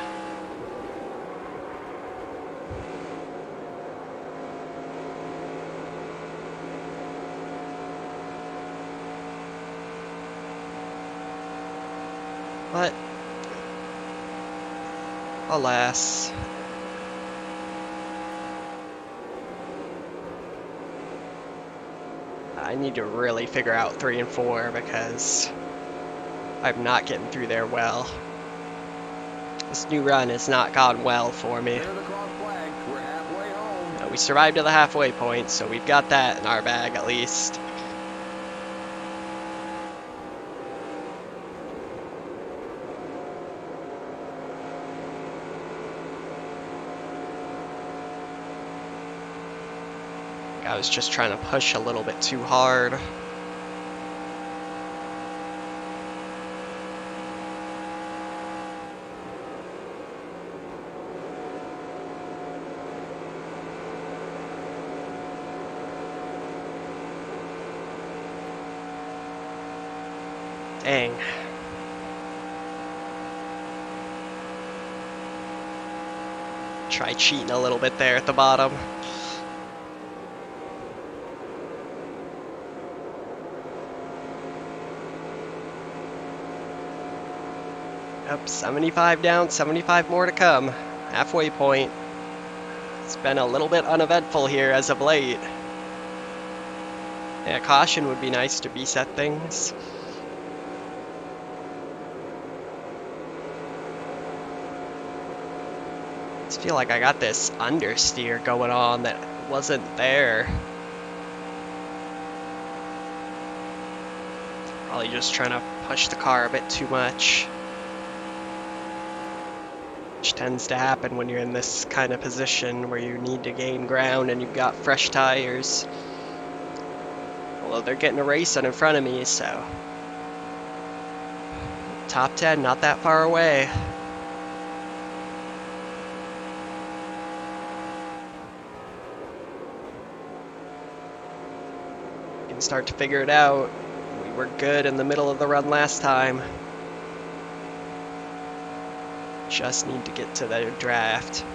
But alas. I need to really figure out 3 and 4 because I'm not getting through there well. This new run has not gone well for me. Clear the cross flag. We're halfway home. We survived to the halfway point, so we've got that in our bag at least. I was just trying to push a little bit too hard. Dang. Try cheating a little bit there at the bottom. Yep, 75 down, 75 more to come. Halfway point. It's been a little bit uneventful here as of late. Yeah, caution would be nice to reset things. I just feel like I got this understeer going on that wasn't there. Probably just trying to push the car a bit too much. Which tends to happen when you're in this kind of position where you need to gain ground and you've got fresh tires. Although they're getting a race on in front of me, so top 10, not that far away. You can start to figure it out. We were good in the middle of the run last time. Just need to get to the draft.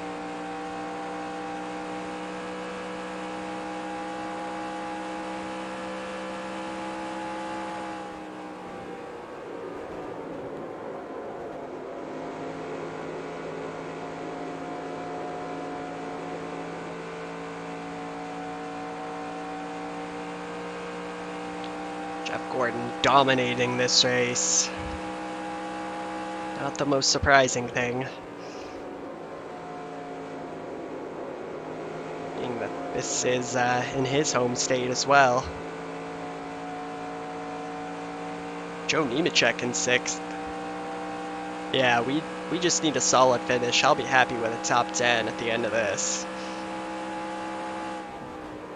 Jeff Gordon dominating this race. Not the most surprising thing. Being that this is in his home state as well. Joe Nemechek in 6th. Yeah, we just need a solid finish. I'll be happy with a top 10 at the end of this.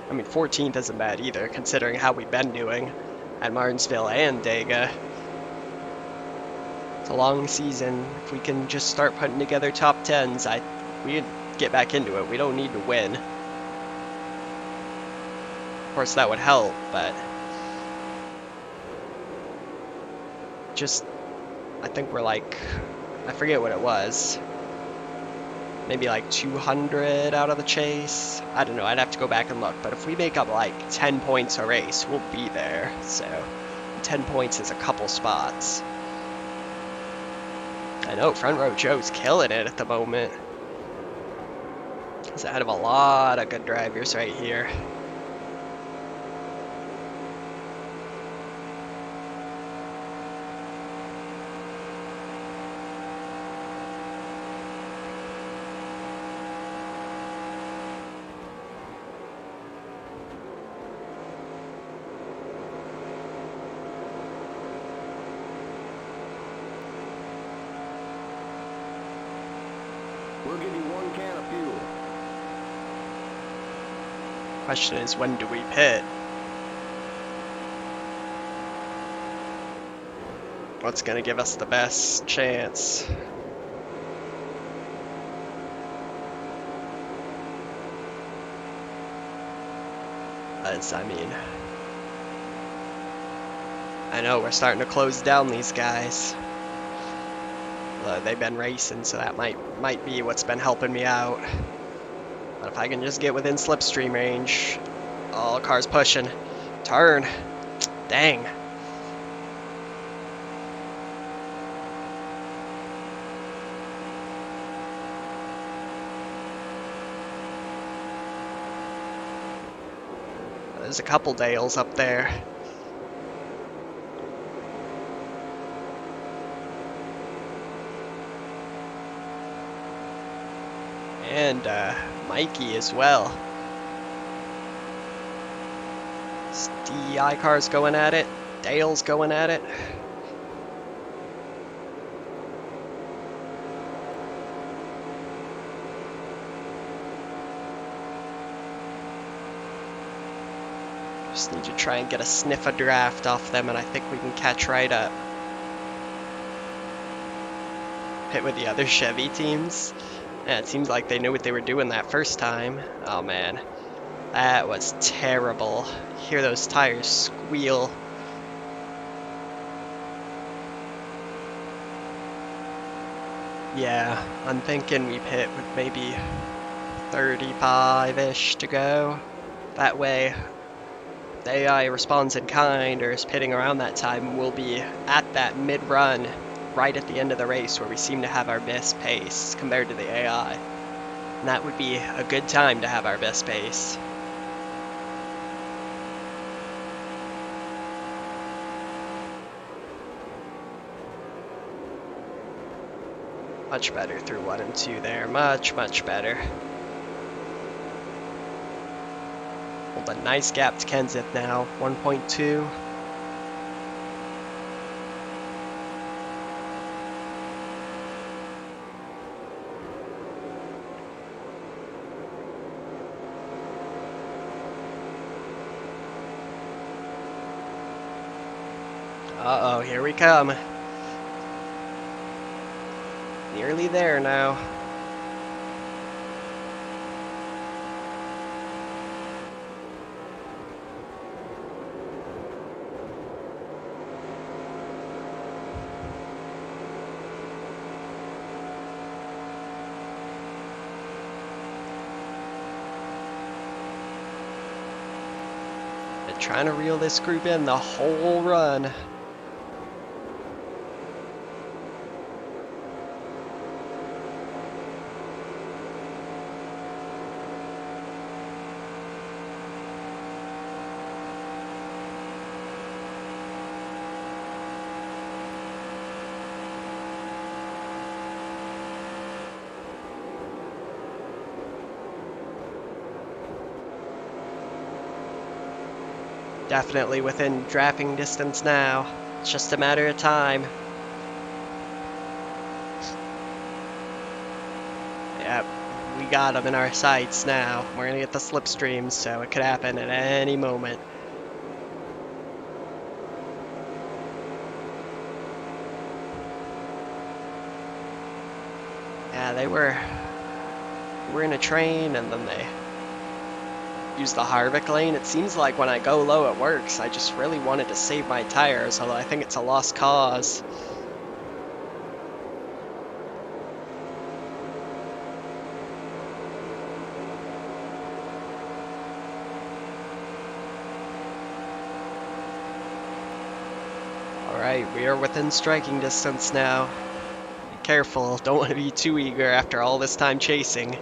I mean, 14th isn't bad either, considering how we've been doing at Martinsville and Dega. It's a long season. If we can just start putting together top 10s, we can get back into it. We don't need to win. Of course, that would help, but just, I think we're like, I forget what it was. Maybe like 200 out of the chase. I don't know, I'd have to go back and look. But if we make up like 10 points a race, we'll be there. So 10 points is a couple spots. I know, Front Row Joe's killing it at the moment. He's ahead of a lot of good drivers right here. We'll give you 1 can of fuel. Question is, when do we pit? What's going to give us the best chance? As I mean, I know, we're starting to close down these guys. They've been racing, so that might be what's been helping me out. But if I can just get within slipstream range... Oh, car's pushing. Turn. Dang. There's a couple Dales up there. And Mikey as well. DEI car's going at it. Dale's going at it. Just need to try and get a sniff of draft off them, and I think we can catch right up. Hit with the other Chevy teams. Yeah, it seems like they knew what they were doing that first time. Oh man, that was terrible. Hear those tires squeal. Yeah, I'm thinking we pit with maybe 35-ish to go. That way, the AI responds in kind or is pitting around that time, we'll be at that mid-run right at the end of the race where we seem to have our best pace compared to the AI. And that would be a good time to have our best pace. Much better through 1 and 2 there. Much, much better. Hold a nice gap to Kenseth now. 1.2. Uh-oh, here we come. Nearly there now. Been trying to reel this group in the whole run. Definitely within drafting distance now. It's just a matter of time. Yep, we got them in our sights now. We're gonna get the slipstreams, so it could happen at any moment. Yeah, they were in a train, and then they use the Harvick lane. It seems like when I go low it works. I just really wanted to save my tires, although I think it's a lost cause. Alright, we are within striking distance now. Be careful, don't want to be too eager after all this time chasing.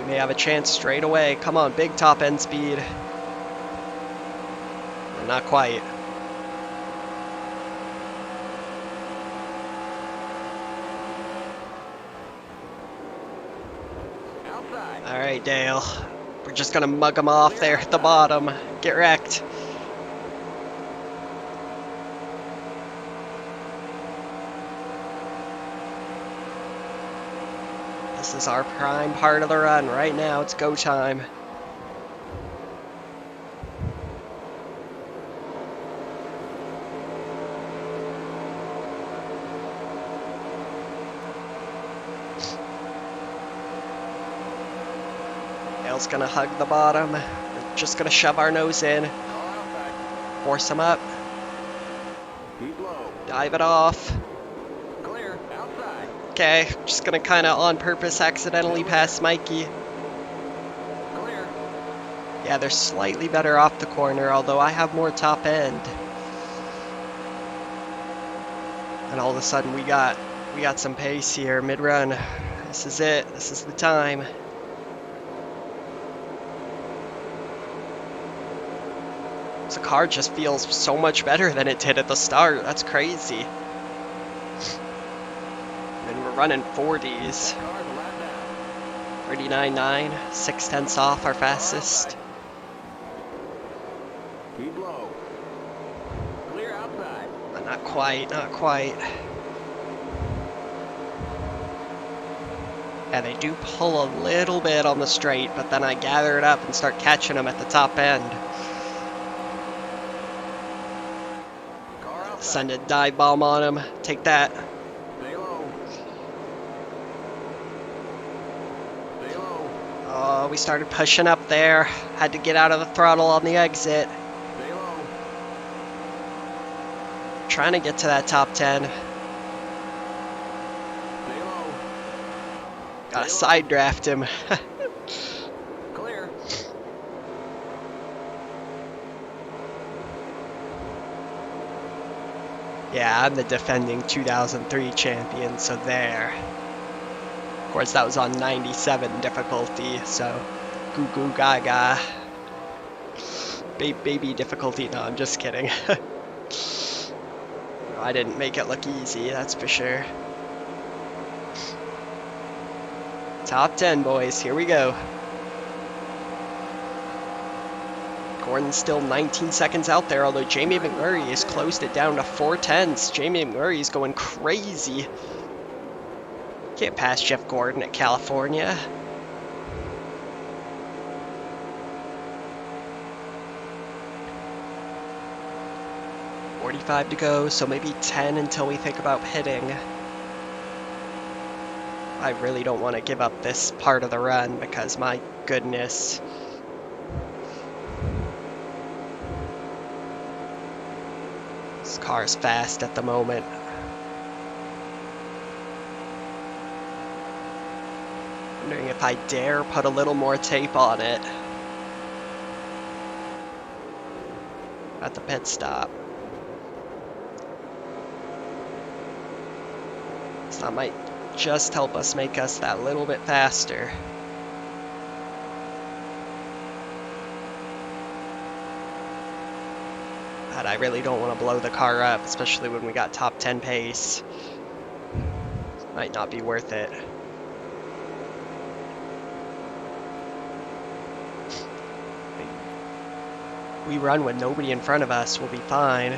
May have a chance straight away. Come on, big top end speed. Not quite. Alright, Dale. We're just gonna mug him off there at the bottom. Get wrecked. This is our prime part of the run right now. It's go time. throttle is gonna hug the bottom. We're just gonna shove our nose in, Car outside. force them up, Keep low. dive it off. Clear. Outside. Okay, just gonna kind of on purpose accidentally pass Mikey. Clear. Yeah, they're slightly better off the corner, although I have more top end. And all of a sudden we got some pace here mid-run. This is it. This is the time. This car just feels so much better than it did at the start. That's crazy. And we're running 40s. Car's a lap down. 39.9, 6/10 off our fastest. Keep low. Clear outside. But not quite, not quite. Yeah, they do pull a little bit on the straight, but then I gather it up and start catching them at the top end. Car outside. Send a dive bomb on them. Take that. Stay low. Stay low. Oh, we started pushing up there. Had to get out of the throttle on the exit. Stay low. Trying to get to that top 10. Stay low. Gotta side draft him. Clear. Yeah, I'm the defending 2003 champion, so there. Of course, that was on 97 difficulty, so goo goo gaga. Baby difficulty. No, I'm just kidding. I didn't make it look easy, that's for sure. Top 10, boys. Here we go. Gordon's still 19 seconds out there, although Jamie McMurray has closed it down to 4/10. Jamie McMurray's going crazy. Can't pass Jeff Gordon at California. $45 to go, so maybe 10 until we think about pitting. I really don't want to give up this part of the run because, my goodness. This car's fast at the moment. Wondering if I dare put a little more tape on it at the pit stop. So that might just help us make us that little bit faster. But I really don't want to blow the car up, especially when we got top 10 pace. Might not be worth it. We run with nobody in front of us, we'll be fine.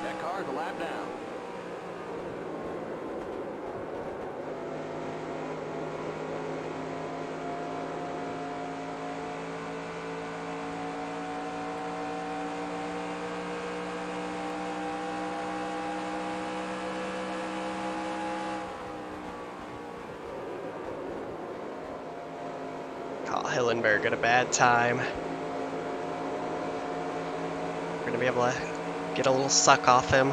That car's a lap down. Caught Hillenberg at a bad time. We're gonna be able to get a little suck off him.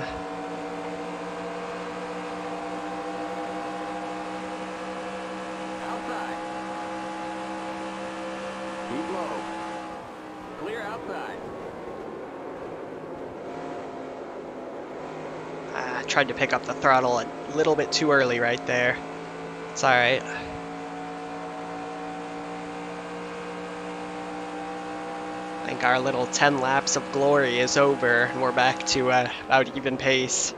Outside. Keep low. Clear outside. I tried to pick up the throttle a little bit too early right there. It's alright. I think our little 10 laps of glory is over and we're back to about even pace.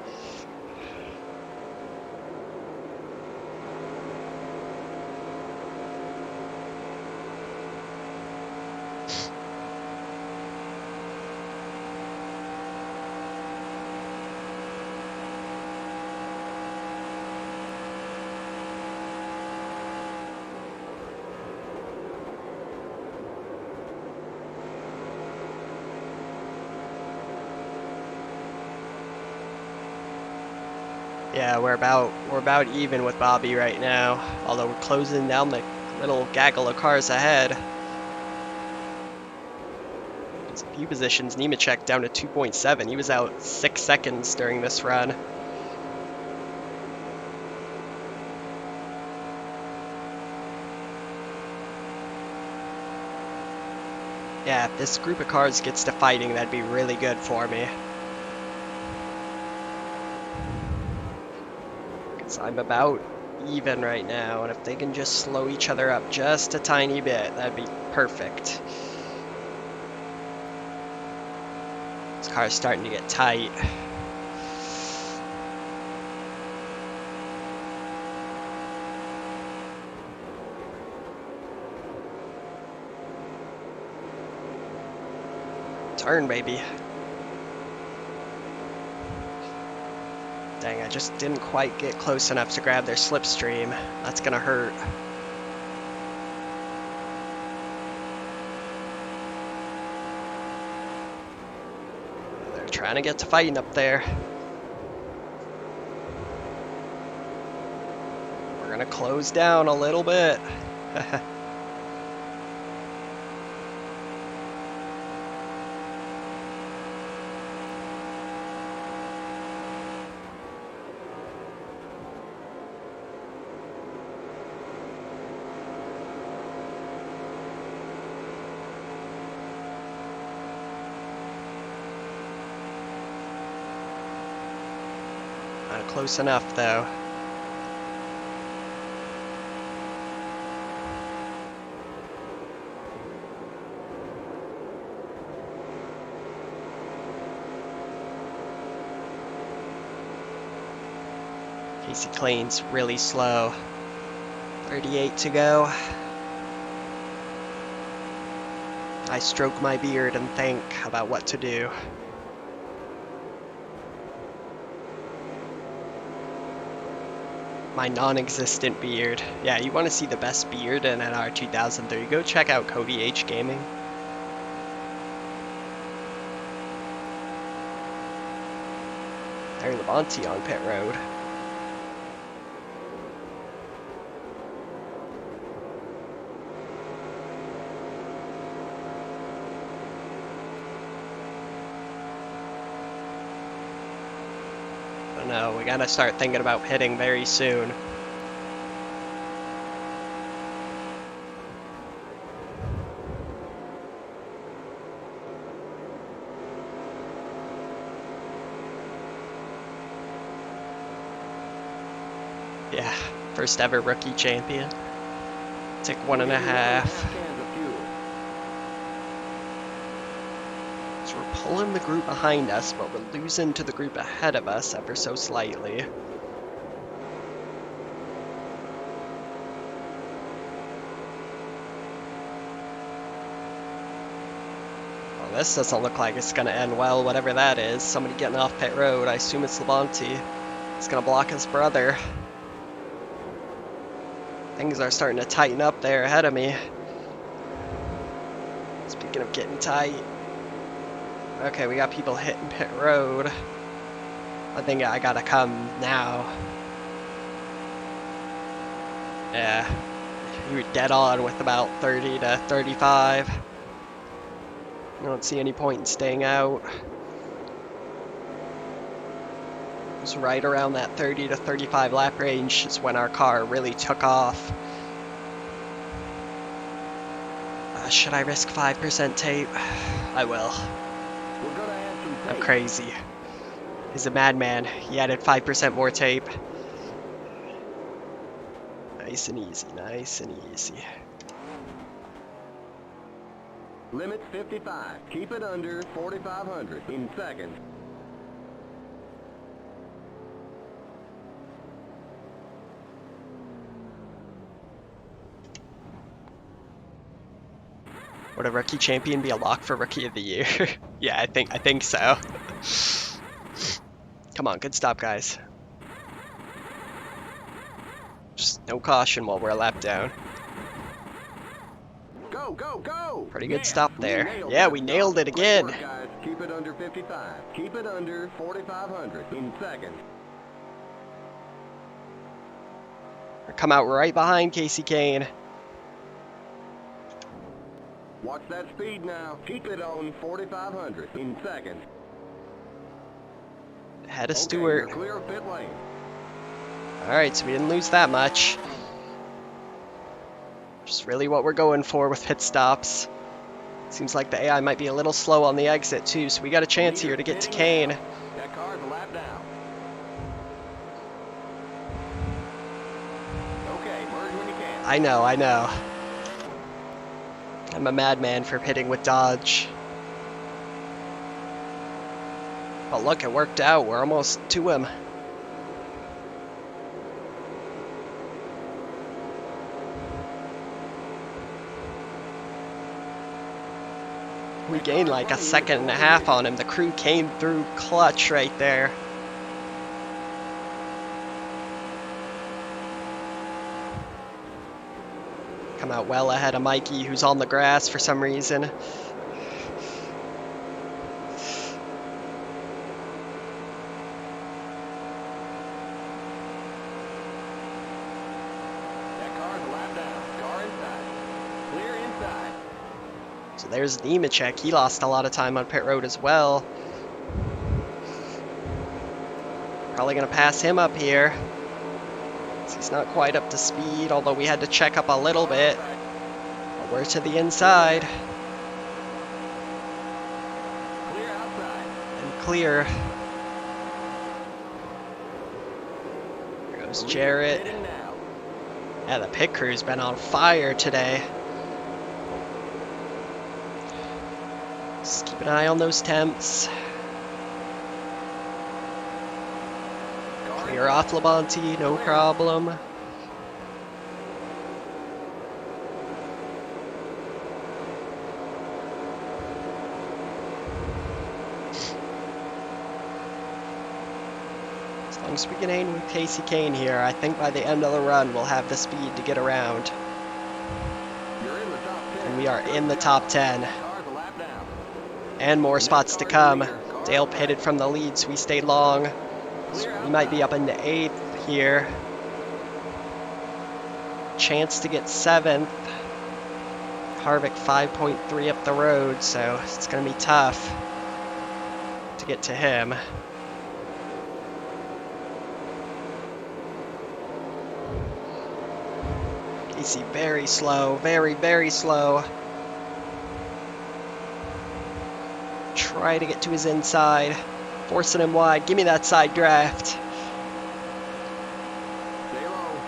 Yeah, we're about even with Bobby right now, although we're closing down the little gaggle of cars ahead. There's a few positions. Nemechek down to 2.7. He was out 6 seconds during this run. Yeah, if this group of cars gets to fighting, that'd be really good for me. Because I'm about even right now, and if they can just slow each other up just a tiny bit, that'd be perfect. This car's starting to get tight. Turn, baby. Dang, I just didn't quite get close enough to grab their slipstream. That's gonna hurt. They're trying to get to fighting up there. We're gonna close down a little bit. Not close enough, though. Casey Clean's really slow. 38 to go. I stroke my beard and think about what to do. My non-existent beard. Yeah, you want to see the best beard in NR2003, go check out Cody H Gaming. Larry Labonte on pit road. No, we gotta start thinking about pitting very soon. Yeah, first ever rookie champion. Take 1.5. So we're pulling the group behind us, but we're losing to the group ahead of us ever so slightly. Well, this doesn't look like it's going to end well, whatever that is. Somebody getting off pit road. I assume it's Labonte. It's going to block his brother. Things are starting to tighten up there ahead of me. Speaking of getting tight. Okay, we got people hitting pit road. I think I gotta come now. Yeah, you were dead on with about 30 to 35. I don't see any point in staying out. It was right around that 30 to 35 lap range is when our car really took off. Should I risk 5% tape? I will. I'm crazy. He's a madman. He added 5% more tape. Nice and easy, nice and easy. Limit 55. Keep it under 4,500 in seconds. Would a rookie champion be a lock for rookie of the year? Yeah, I think so. Come on, good stop, guys. Just no caution while we're a lap down. Go, go, go! Pretty good stop there. Yeah, we nailed it again. Great work, guys. Keep it under 55. Keep it under 4,500 in seconds. come out right behind Casey Kane. Watch that speed now. Keep it on 4,500 in seconds. Ahead of Okay, Stewart. you're clear of pit lane. Alright, so we didn't lose that much. Just really what we're going for with pit stops. Seems like the AI might be a little slow on the exit too, so we got a chance here to get to Kane. That car's a lap down. Okay, merge when you can. I know. I'm a madman for pitting with dodge. But look, it worked out. We're almost to him. We gained like a second and a half on him. The crew came through clutch right there. Come out well ahead of Mikey, who's on the grass for some reason. That car's a lap down. Car inside. Clear inside. So there's Nemechek. He lost a lot of time on pit road as well. Probably going to pass him up here. He's not quite up to speed, although we had to check up a little bit. But we're to the inside. Clear outside. And clear. There goes Jarrett. Pitting now. Yeah, the pit crew's been on fire today. Just keep an eye on those temps. Clear off Labonte, no problem. As long as we can aim with Casey Kane here, I think by the end of the run we'll have the speed to get around. You're in the top 10. And we are in the top 10. Car's a lap down. And more spots to come. Dale pitted from the lead, so we stayed long. So we might be up into 8th here. Chance to get 7th. Harvick 5.3 up the road, so it's going to be tough to get to him. Casey very slow, very slow. Try to get to his inside. Forcing him wide. Give me that side draft. Stay low.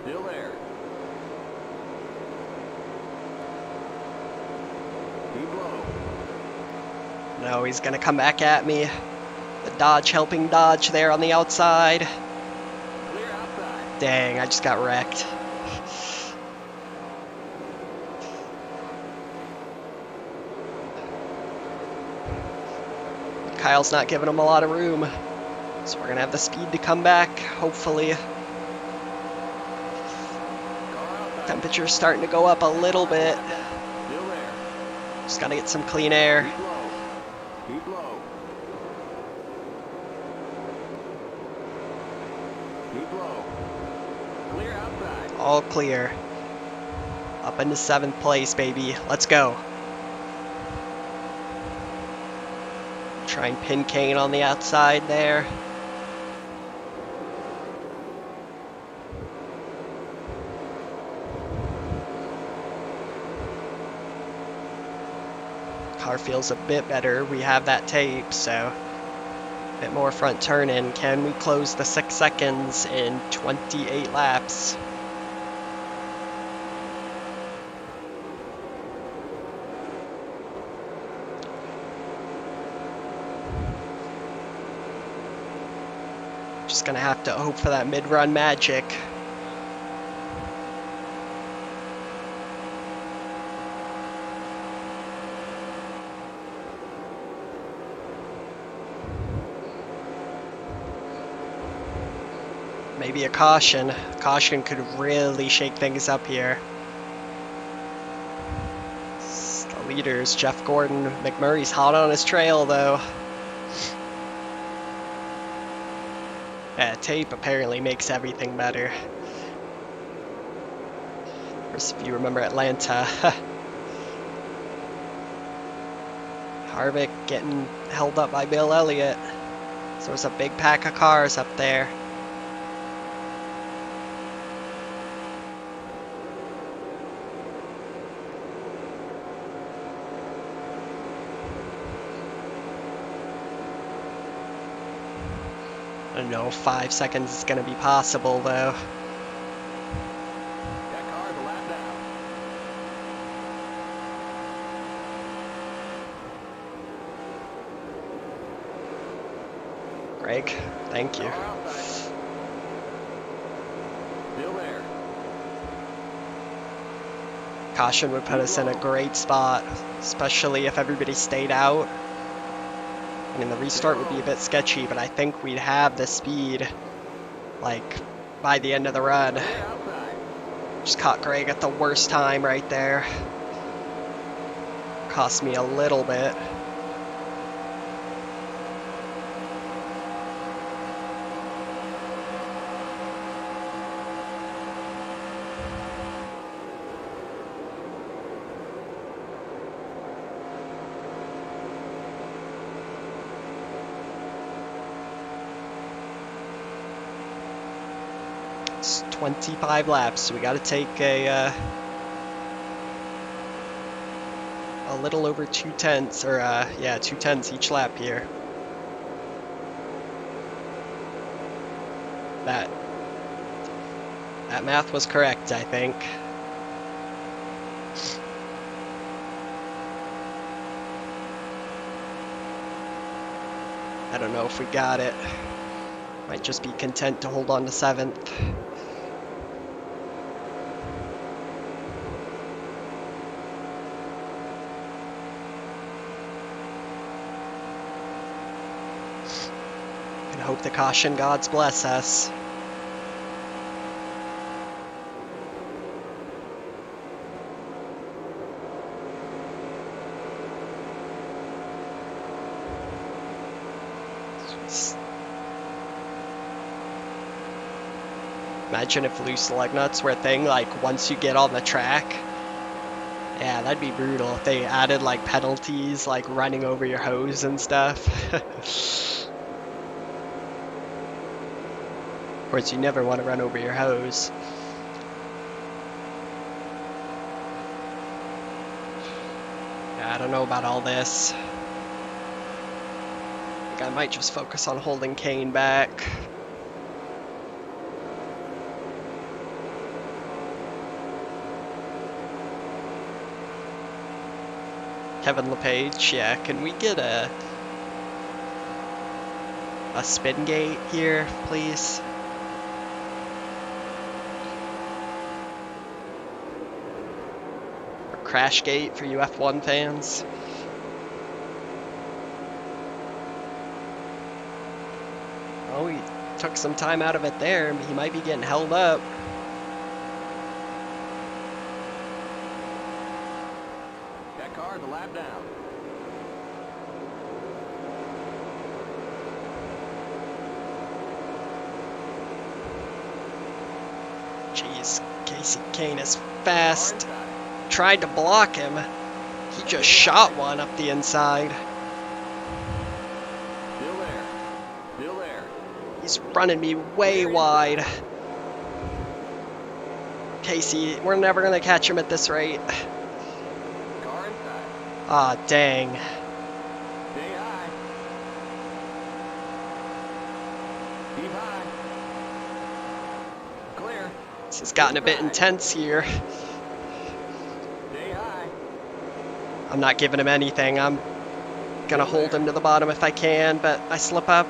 Still there. Keep low. No, he's going to come back at me. The Dodge helping Dodge there on the outside. Clear outside. Dang, I just got wrecked. Kyle's not giving him a lot of room. So we're going to have the speed to come back, hopefully. Car outside. Temperature's starting to go up a little bit. Still there. Just got to get some clean air. Keep low. Keep low. Keep low. Clear outside. All clear. Up into 7th place, baby. Let's go. Try and pin Kane on the outside there. Car feels a bit better. We have that tape, so a bit more front turn in. Can we close the 6 seconds in 28 laps? Just gonna have to hope for that mid-run magic. Maybe a caution. Caution could really shake things up here. The leaders, Jeff Gordon. McMurray's hot on his trail though. Yeah, tape apparently makes everything better. Of course, if you remember Atlanta, Harvick getting held up by Bill Elliott. So there's a big pack of cars up there. I don't know if 5 seconds is going to be possible, though. That car's a lap down. Greg, thank you. Car outside. Still there. Caution would put us in a great spot, especially if everybody stayed out. I mean, the restart would be a bit sketchy, but I think we'd have the speed, like, by the end of the run. Clear outside. Just caught Greg at the worst time right there. Cost me a little bit. It's 25 laps, so we got to take a little over 2/10, or yeah, 2/10 each lap here. That math was correct, I think. I don't know if we got it. Might just be content to hold on to 7th. And hope the caution gods bless us. Imagine if loose lug nuts were a thing, like, once you get on the track. Yeah, that'd be brutal if they added, like, penalties, like running over your hose and stuff. Of course, you never want to run over your hose. Yeah, I don't know about all this. I think I might just focus on holding Kane back. Kevin LePage, yeah, can we get a spin gate here, please? Or crash gate for you F1 fans? Oh, he took some time out of it there. He might be getting held up. That car's a lap down. Jeez, Casey Kane is fast. Car inside. Tried to block him. He just shot one up the inside. Still there. Still there. He's running me way wide. Casey, we're never gonna catch him at this rate. Car inside. Ah, dang. Stay high. Keep high. Clear. This has gotten a bit intense here. Stay high. I'm not giving him anything. I'm gonna hold him to the bottom if I can, but I slip up.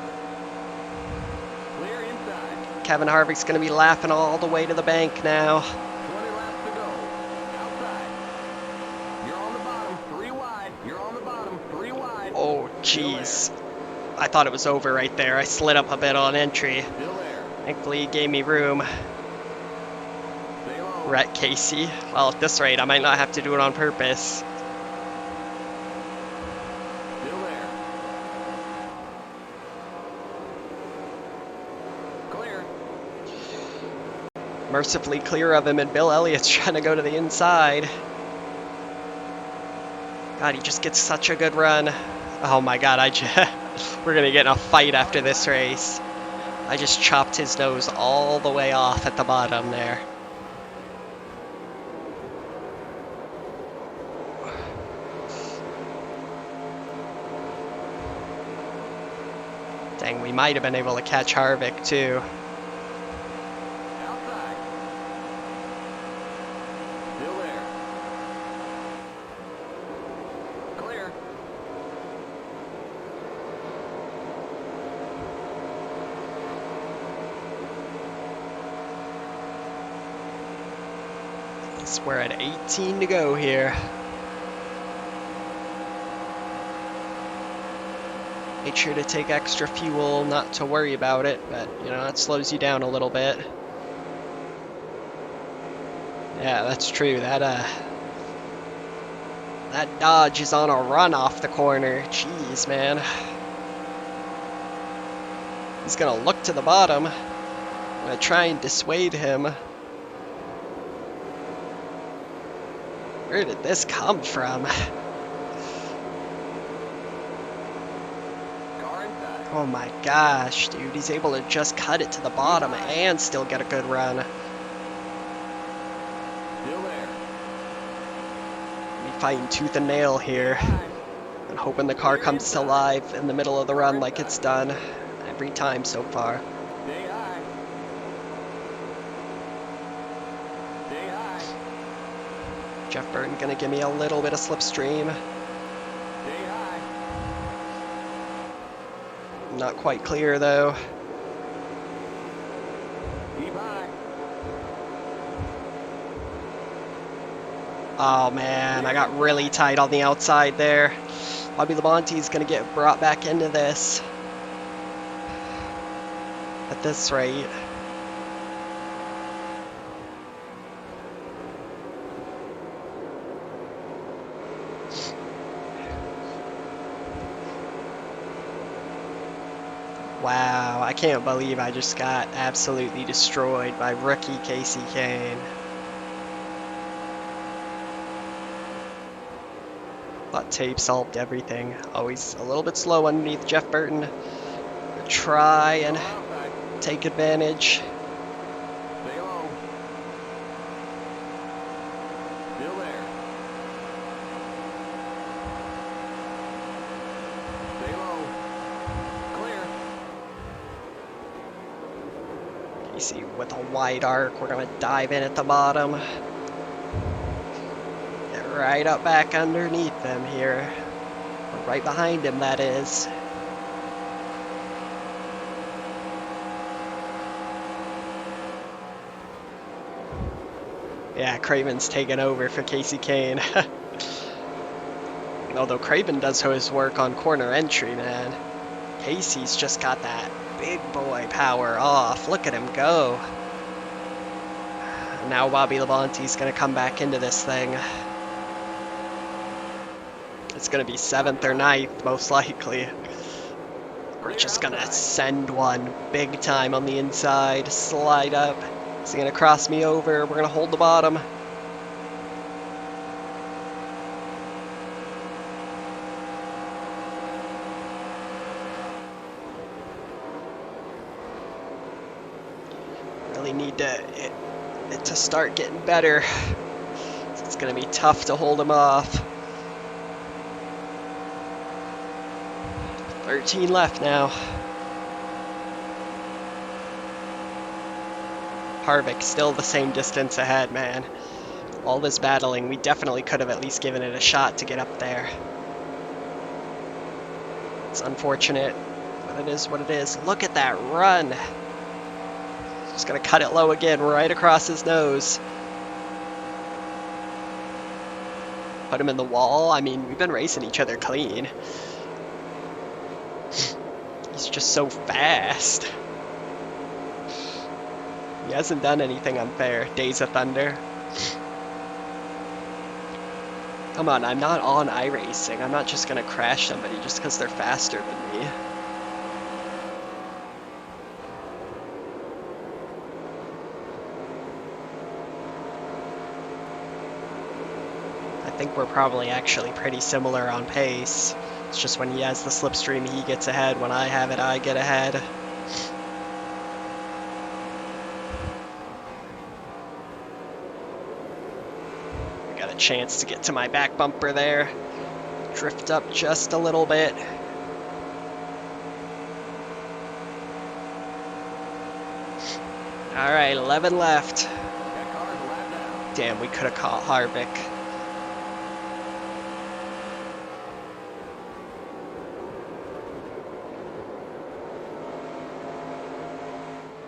Clear inside. Kevin Harvick's gonna be laughing all the way to the bank now. 20 laps to go. Outside. You're on the bottom. 3 wide. You're on the bottom. 3 wide. Oh, jeez. I thought it was over right there. I slid up a bit on entry. Still there. Thankfully, he gave me room. Stay low. Wreck Casey. Well, at this rate, I might not have to do it on purpose. Still there. mercifully clear of him, and Bill Elliott's trying to go to the inside. God, he just gets such a good run. Oh my god, we're gonna get in a fight after this race. I just chopped his nose all the way off at the bottom there. Dang, we might have been able to catch Harvick too. Outside. Still there. Clear. So we're at 18 to go here. Make sure to take extra fuel, not to worry about it, but you know, that slows you down a little bit. Yeah, that's true. That Dodge is on a run off the corner. Jeez, man. He's gonna look to the bottom. I'm gonna try and dissuade him. Where did this come from? Oh my gosh, dude, he's able to just cut it to the bottom and still get a good run. Still there. Be fighting tooth and nail here. And hoping the car comes to life in the middle of the run like it's done every time so far. Stay high. Stay high. Jeff Burton gonna give me a little bit of slipstream. Stay high. Not quite clear though. Keep high. Oh man, I got really tight on the outside there. Bobby Labonte's gonna get brought back into this. At this rate. Wow, I can't believe I just got absolutely destroyed by rookie Casey Kane. Thought tape solved everything. Always a little bit slow underneath Jeff Burton. Try and Outside. take advantage. Stay low. Still there. Stay low. Clear. Casey with a wide arc. We're gonna dive in at the bottom. Get right up back underneath them here. Or right behind him, that is. Yeah, Craven's taken over for Casey Kane. Although Craven does his work on corner entry, man. Casey's just got that big boy power off. Look at him go. Now Bobby Labonte's going to come back into this thing. It's going to be 7th or 9th, most likely. We're just going to send one big time on the inside. Slide up. Is he going to cross me over? We're going to hold the bottom. Really need it to start getting better. It's going to be tough to hold him off. 13 left now. Harvick still the same distance ahead, man. All this battling, we definitely could have at least given it a shot to get up there. It's unfortunate, but it is what it is. Look at that run. Just gonna cut it low again, right across his nose. Put him in the wall. I mean, we've been racing each other clean. He's just so fast. He hasn't done anything unfair. Days of Thunder. Come on, I'm not on iRacing. I'm not just gonna crash somebody just because they're faster than me. think we're probably actually pretty similar on pace. It's just when he has the slipstream, he gets ahead. When I have it, I get ahead. I got a chance to get to my back bumper there. Drift up just a little bit. All right, 11 left. That car's a lap down. Damn, we could have caught Harvick.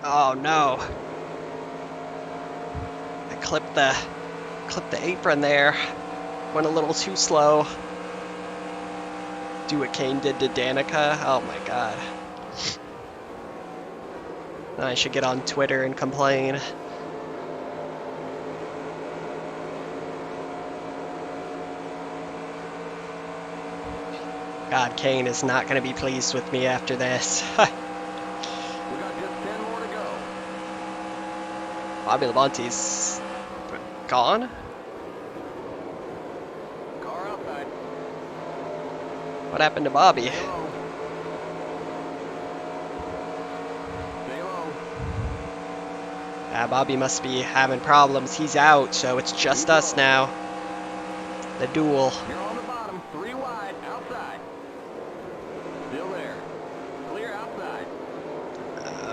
Oh no. I clipped the apron there. Went a little too slow. Do what Kane did to Danica. Oh my god. I should get on Twitter and complain. God, Kane is not going to be pleased with me after this. We got just 10 more to go. Bobby Labonte's gone? Car outside. What happened to Bobby? Stay low. Stay low. Bobby must be having problems. He's out, so it's just us now. The duel. You're on the bottom, 3 wide, outside. Still there. Clear outside.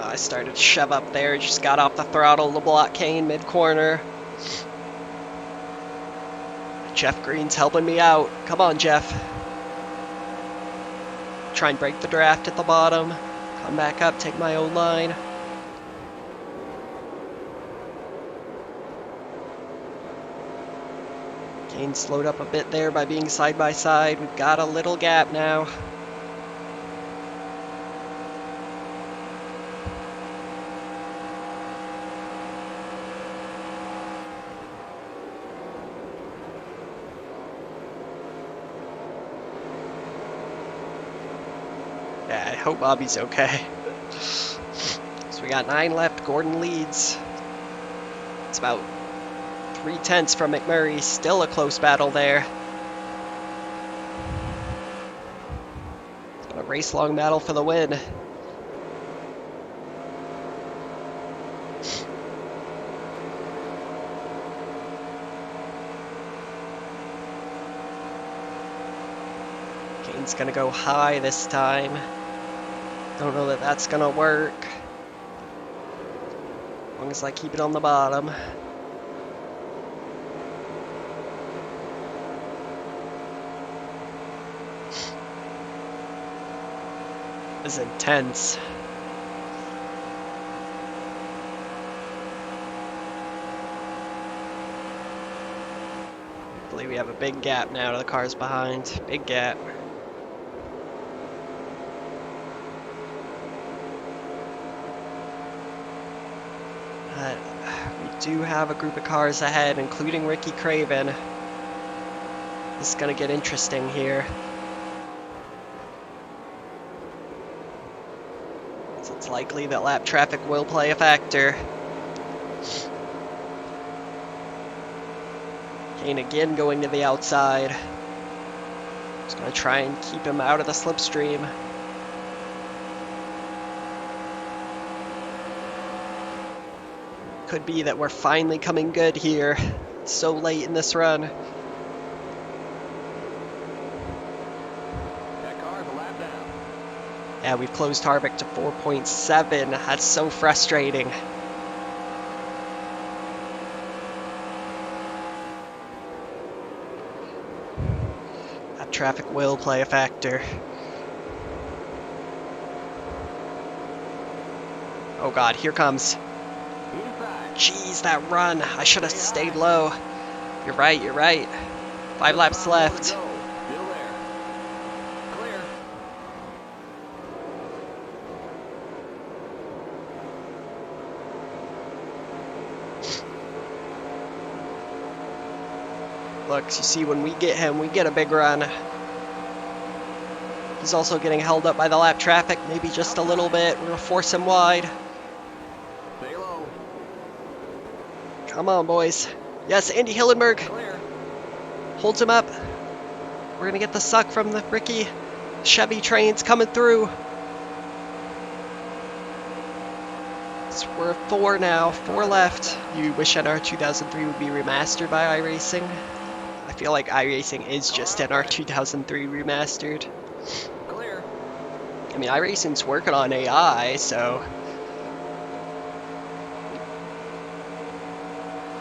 I started to shove up there, just got off the throttle to block Kane mid-corner. Jeff Green's helping me out. Come on, Jeff. Try and break the draft at the bottom. Come back up, take my own line. Kane slowed up a bit there by being side by side. We've got a little gap now. Yeah, I hope Bobby's okay. So we got 9 left. Gordon leads. It's about 3/10 from McMurray. Still a close battle there. A race-long battle for the win. Kane's gonna go high this time. Don't know that that's gonna work. As long as I keep it on the bottom. Is intense. I believe we have a big gap now to the cars behind. Big gap. We do have a group of cars ahead, including Ricky Craven. This is gonna get interesting here. It's likely that lap traffic will play a factor. Kane again going to the outside. Just gonna try and keep him out of the slipstream. Could be that we're finally coming good here. It's so late in this run. That car's a lap down. Yeah, we've closed Harvick to 4.7. That's so frustrating. That traffic will play a factor. Oh god, here comes. Inside. Jeez, that run. I should have stayed low. You're right, you're right. 5 laps More to left. go. Still there. Clear. Look, you see, when we get him, we get a big run. He's also getting held up by the lap traffic, maybe just a little bit. We're gonna force him wide. Stay low. Come on, boys. Yes, Andy Hillenberg. Clear. Holds him up. We're gonna get the suck from the Ricky. Chevy trains coming through. We're at 4 now, 4 left. You wish NR2003 would be remastered by iRacing? I feel like iRacing is just NR2003 remastered. Clear. I mean, iRacing's working on AI, so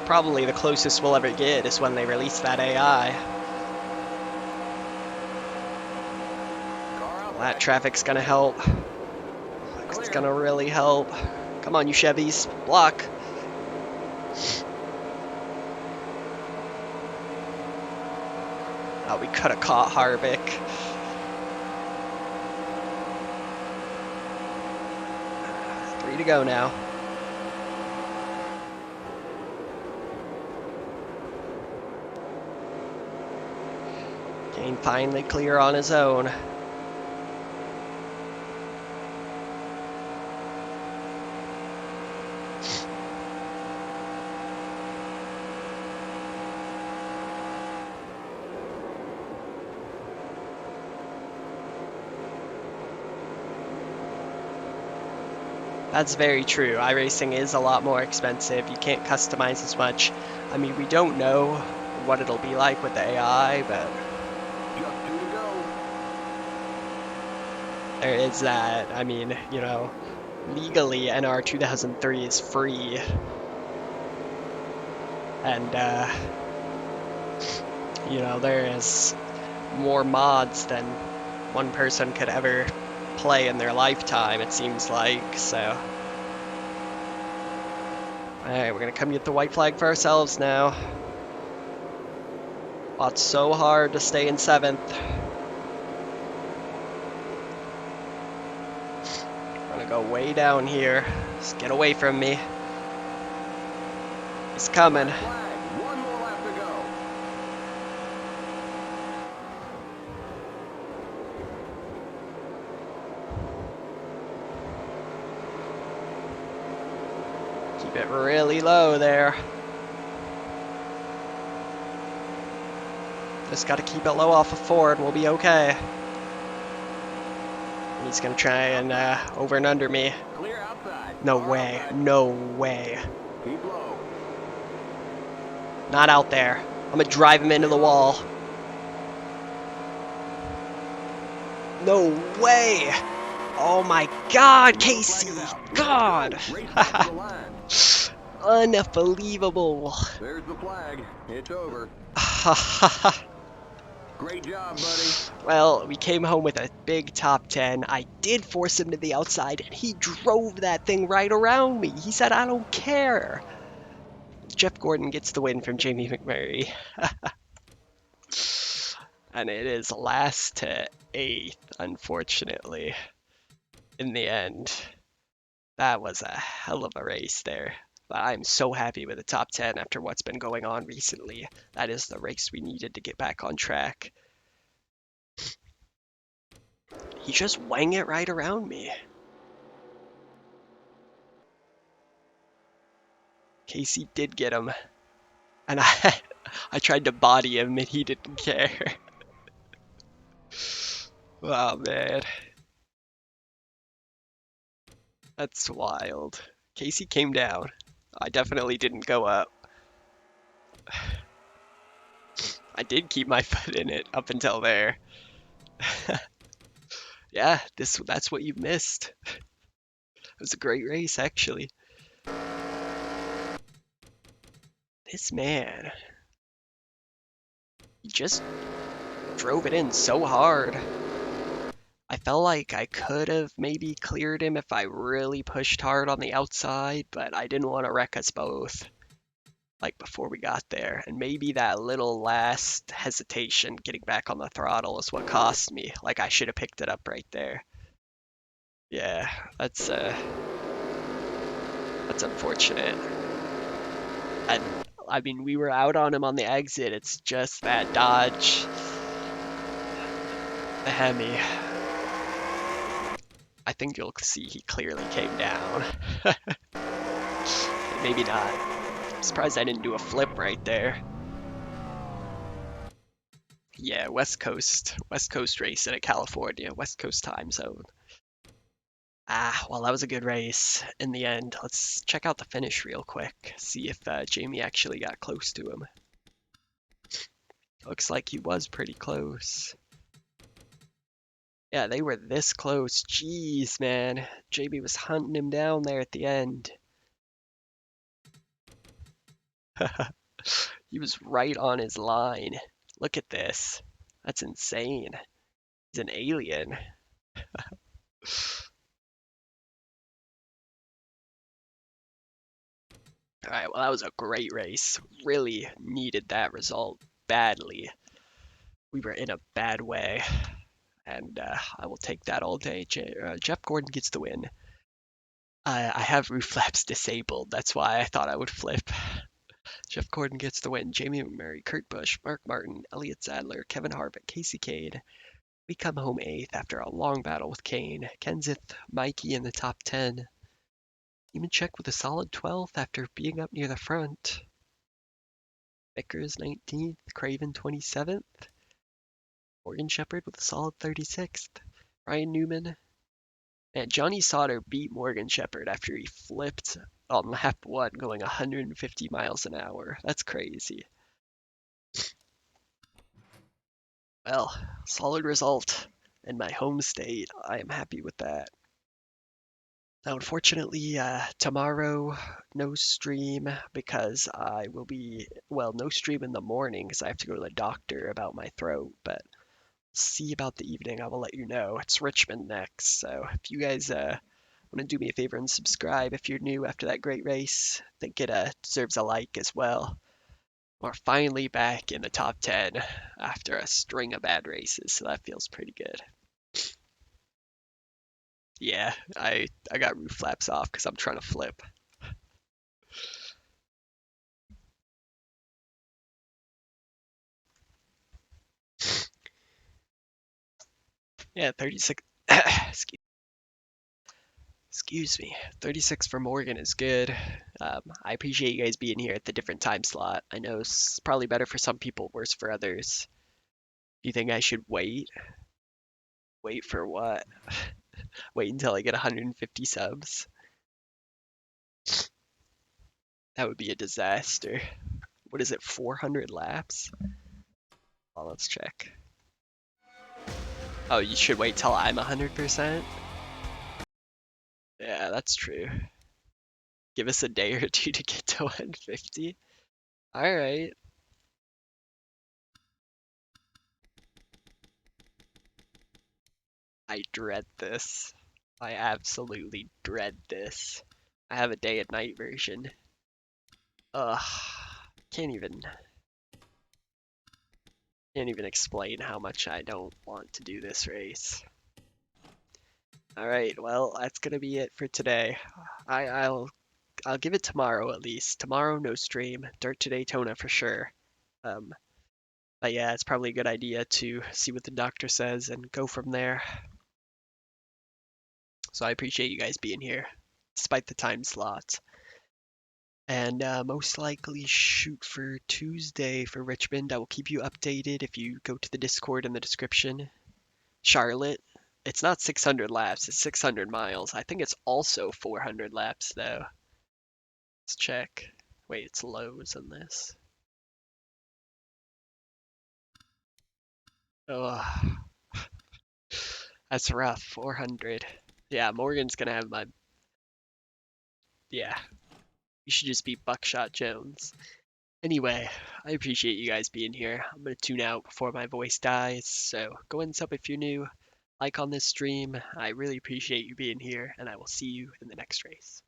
probably the closest we'll ever get is when they release that AI. Car out That back. traffic's gonna help. It's gonna really help. Come on, you Chevys, block. Oh, we could have caught Harvick. 3 to go now. Kane finally clear on his own. That's very true. iRacing is a lot more expensive. You can't customize as much. I mean, we don't know what it'll be like with the AI, but You got 2 to go. there is that. I mean, you know, legally NR 2003 is free. And, you know, there is more mods than one person could ever play in their lifetime, it seems like, so. Alright, we're gonna come get the white flag for ourselves now. Fought so hard to stay in 7th. We're gonna go way down here. Just get away from me. He's coming. Flag. 1 more lap to go. Keep it really low there. Just gotta keep it low off of 4 and we'll be okay. And he's gonna try and over and under me. Clear outside. No Car way, out back. no way. Keep low. Not out there. I'm gonna drive him into the wall. No way! Oh my god, Casey! God! Race back to the line. Unbelievable. There's the flag. It's over. Great job, buddy. Well, we came home with a big top 10. I did force him to the outside, and he drove that thing right around me. He said, I don't care. Jeff Gordon gets the win from Jamie McMurray. And it is last to 8th, unfortunately, in the end. That was a hell of a race there. But I'm so happy with the top 10 after what's been going on recently. That is the race we needed to get back on track. He just wang it right around me. Casey did get him. And I tried to body him and he didn't care. Oh man. That's wild. Casey came down. I definitely didn't go up. I did keep my foot in it up until there. Yeah, that's what you've missed. It was a great race, actually. This man, he just drove it in so hard. I felt like I could have maybe cleared him if I really pushed hard on the outside, but I didn't want to wreck us both, like before we got there. And maybe that little last hesitation getting back on the throttle is what cost me. Like I should have picked it up right there. Yeah, that's unfortunate. And I mean, we were out on him on the exit. It's just that dodge, the Hemi. I think you'll see he clearly came down. Maybe not. I'm surprised I didn't do a flip right there. Yeah, West Coast race in California, West Coast time zone. Well, that was a good race in the end. Let's check out the finish real quick, see if Jamie actually got close to him. Looks like he was pretty close. Yeah, they were this close. Jeez, man. Jamie was hunting him down there at the end. He was right on his line. Look at this. That's insane. He's an alien. All right, well, that was a great race. Really needed that result badly. We were in a bad way, and I will take that all day. Jeff Gordon gets the win. I have roof flaps disabled. That's why I thought I would flip. Jeff Gordon gets the win. Jamie McMurray, Kurt Busch, Mark Martin, Elliott Sadler, Kevin Harvick, Casey Cade. We come home 8th after a long battle with Kane. Kenseth, Mikey in the top 10. Nemechek with a solid 12th after being up near the front. Vickers 19th, Craven 27th. Morgan Shepherd with a solid 36th. Ryan Newman. And Johnny Sauter beat Morgan Shepherd after he flipped on lap 1 going 150 miles an hour. That's crazy. Well, solid result in my home state. I am happy with that. Now, unfortunately, tomorrow, no stream because I will be, well, no stream in the morning because I have to go to the doctor about my throat, but see about the evening. I will let you know. It's Richmond next, so if you guys want to do me a favor and subscribe if you're new after that great race, I think it deserves a like as well. We're finally back in the top 10 after a string of bad races, so that feels pretty good. Yeah, I got roof flaps off because I'm trying to flip. Yeah, 36. Excuse me. 36 for Morgan is good. I appreciate you guys being here at the different time slot. I know it's probably better for some people, worse for others. Do you think I should wait? Wait for what? Wait until I get 150 subs? That would be a disaster. What is it, 400 laps? Well, let's check. Oh, you should wait till I'm 100%? Yeah, that's true. Give us a day or two to get to 150? Alright. I dread this. I absolutely dread this. I have a day and night version. Ugh. Can't even explain how much I don't want to do this race. Alright, well, that's gonna be it for today. I'll give it tomorrow at least. Tomorrow, no stream. Dirt to Daytona for sure. But yeah, it's probably a good idea to see what the doctor says and go from there. So I appreciate you guys being here, despite the time slot. And most likely shoot for Tuesday for Richmond. I will keep you updated if you go to the Discord in the description. Charlotte, it's not 600 laps, it's 600 miles. I think it's also 400 laps though. Let's check. Wait, it's lows on this. Oh, that's rough. 400. Yeah, Morgan's gonna have my. Yeah, you should just be Buckshot Jones. Anyway, I appreciate you guys being here. I'm gonna tune out before my voice dies, so go and sub if you're new. Like on this stream. I really appreciate you being here, and I will see you in the next race.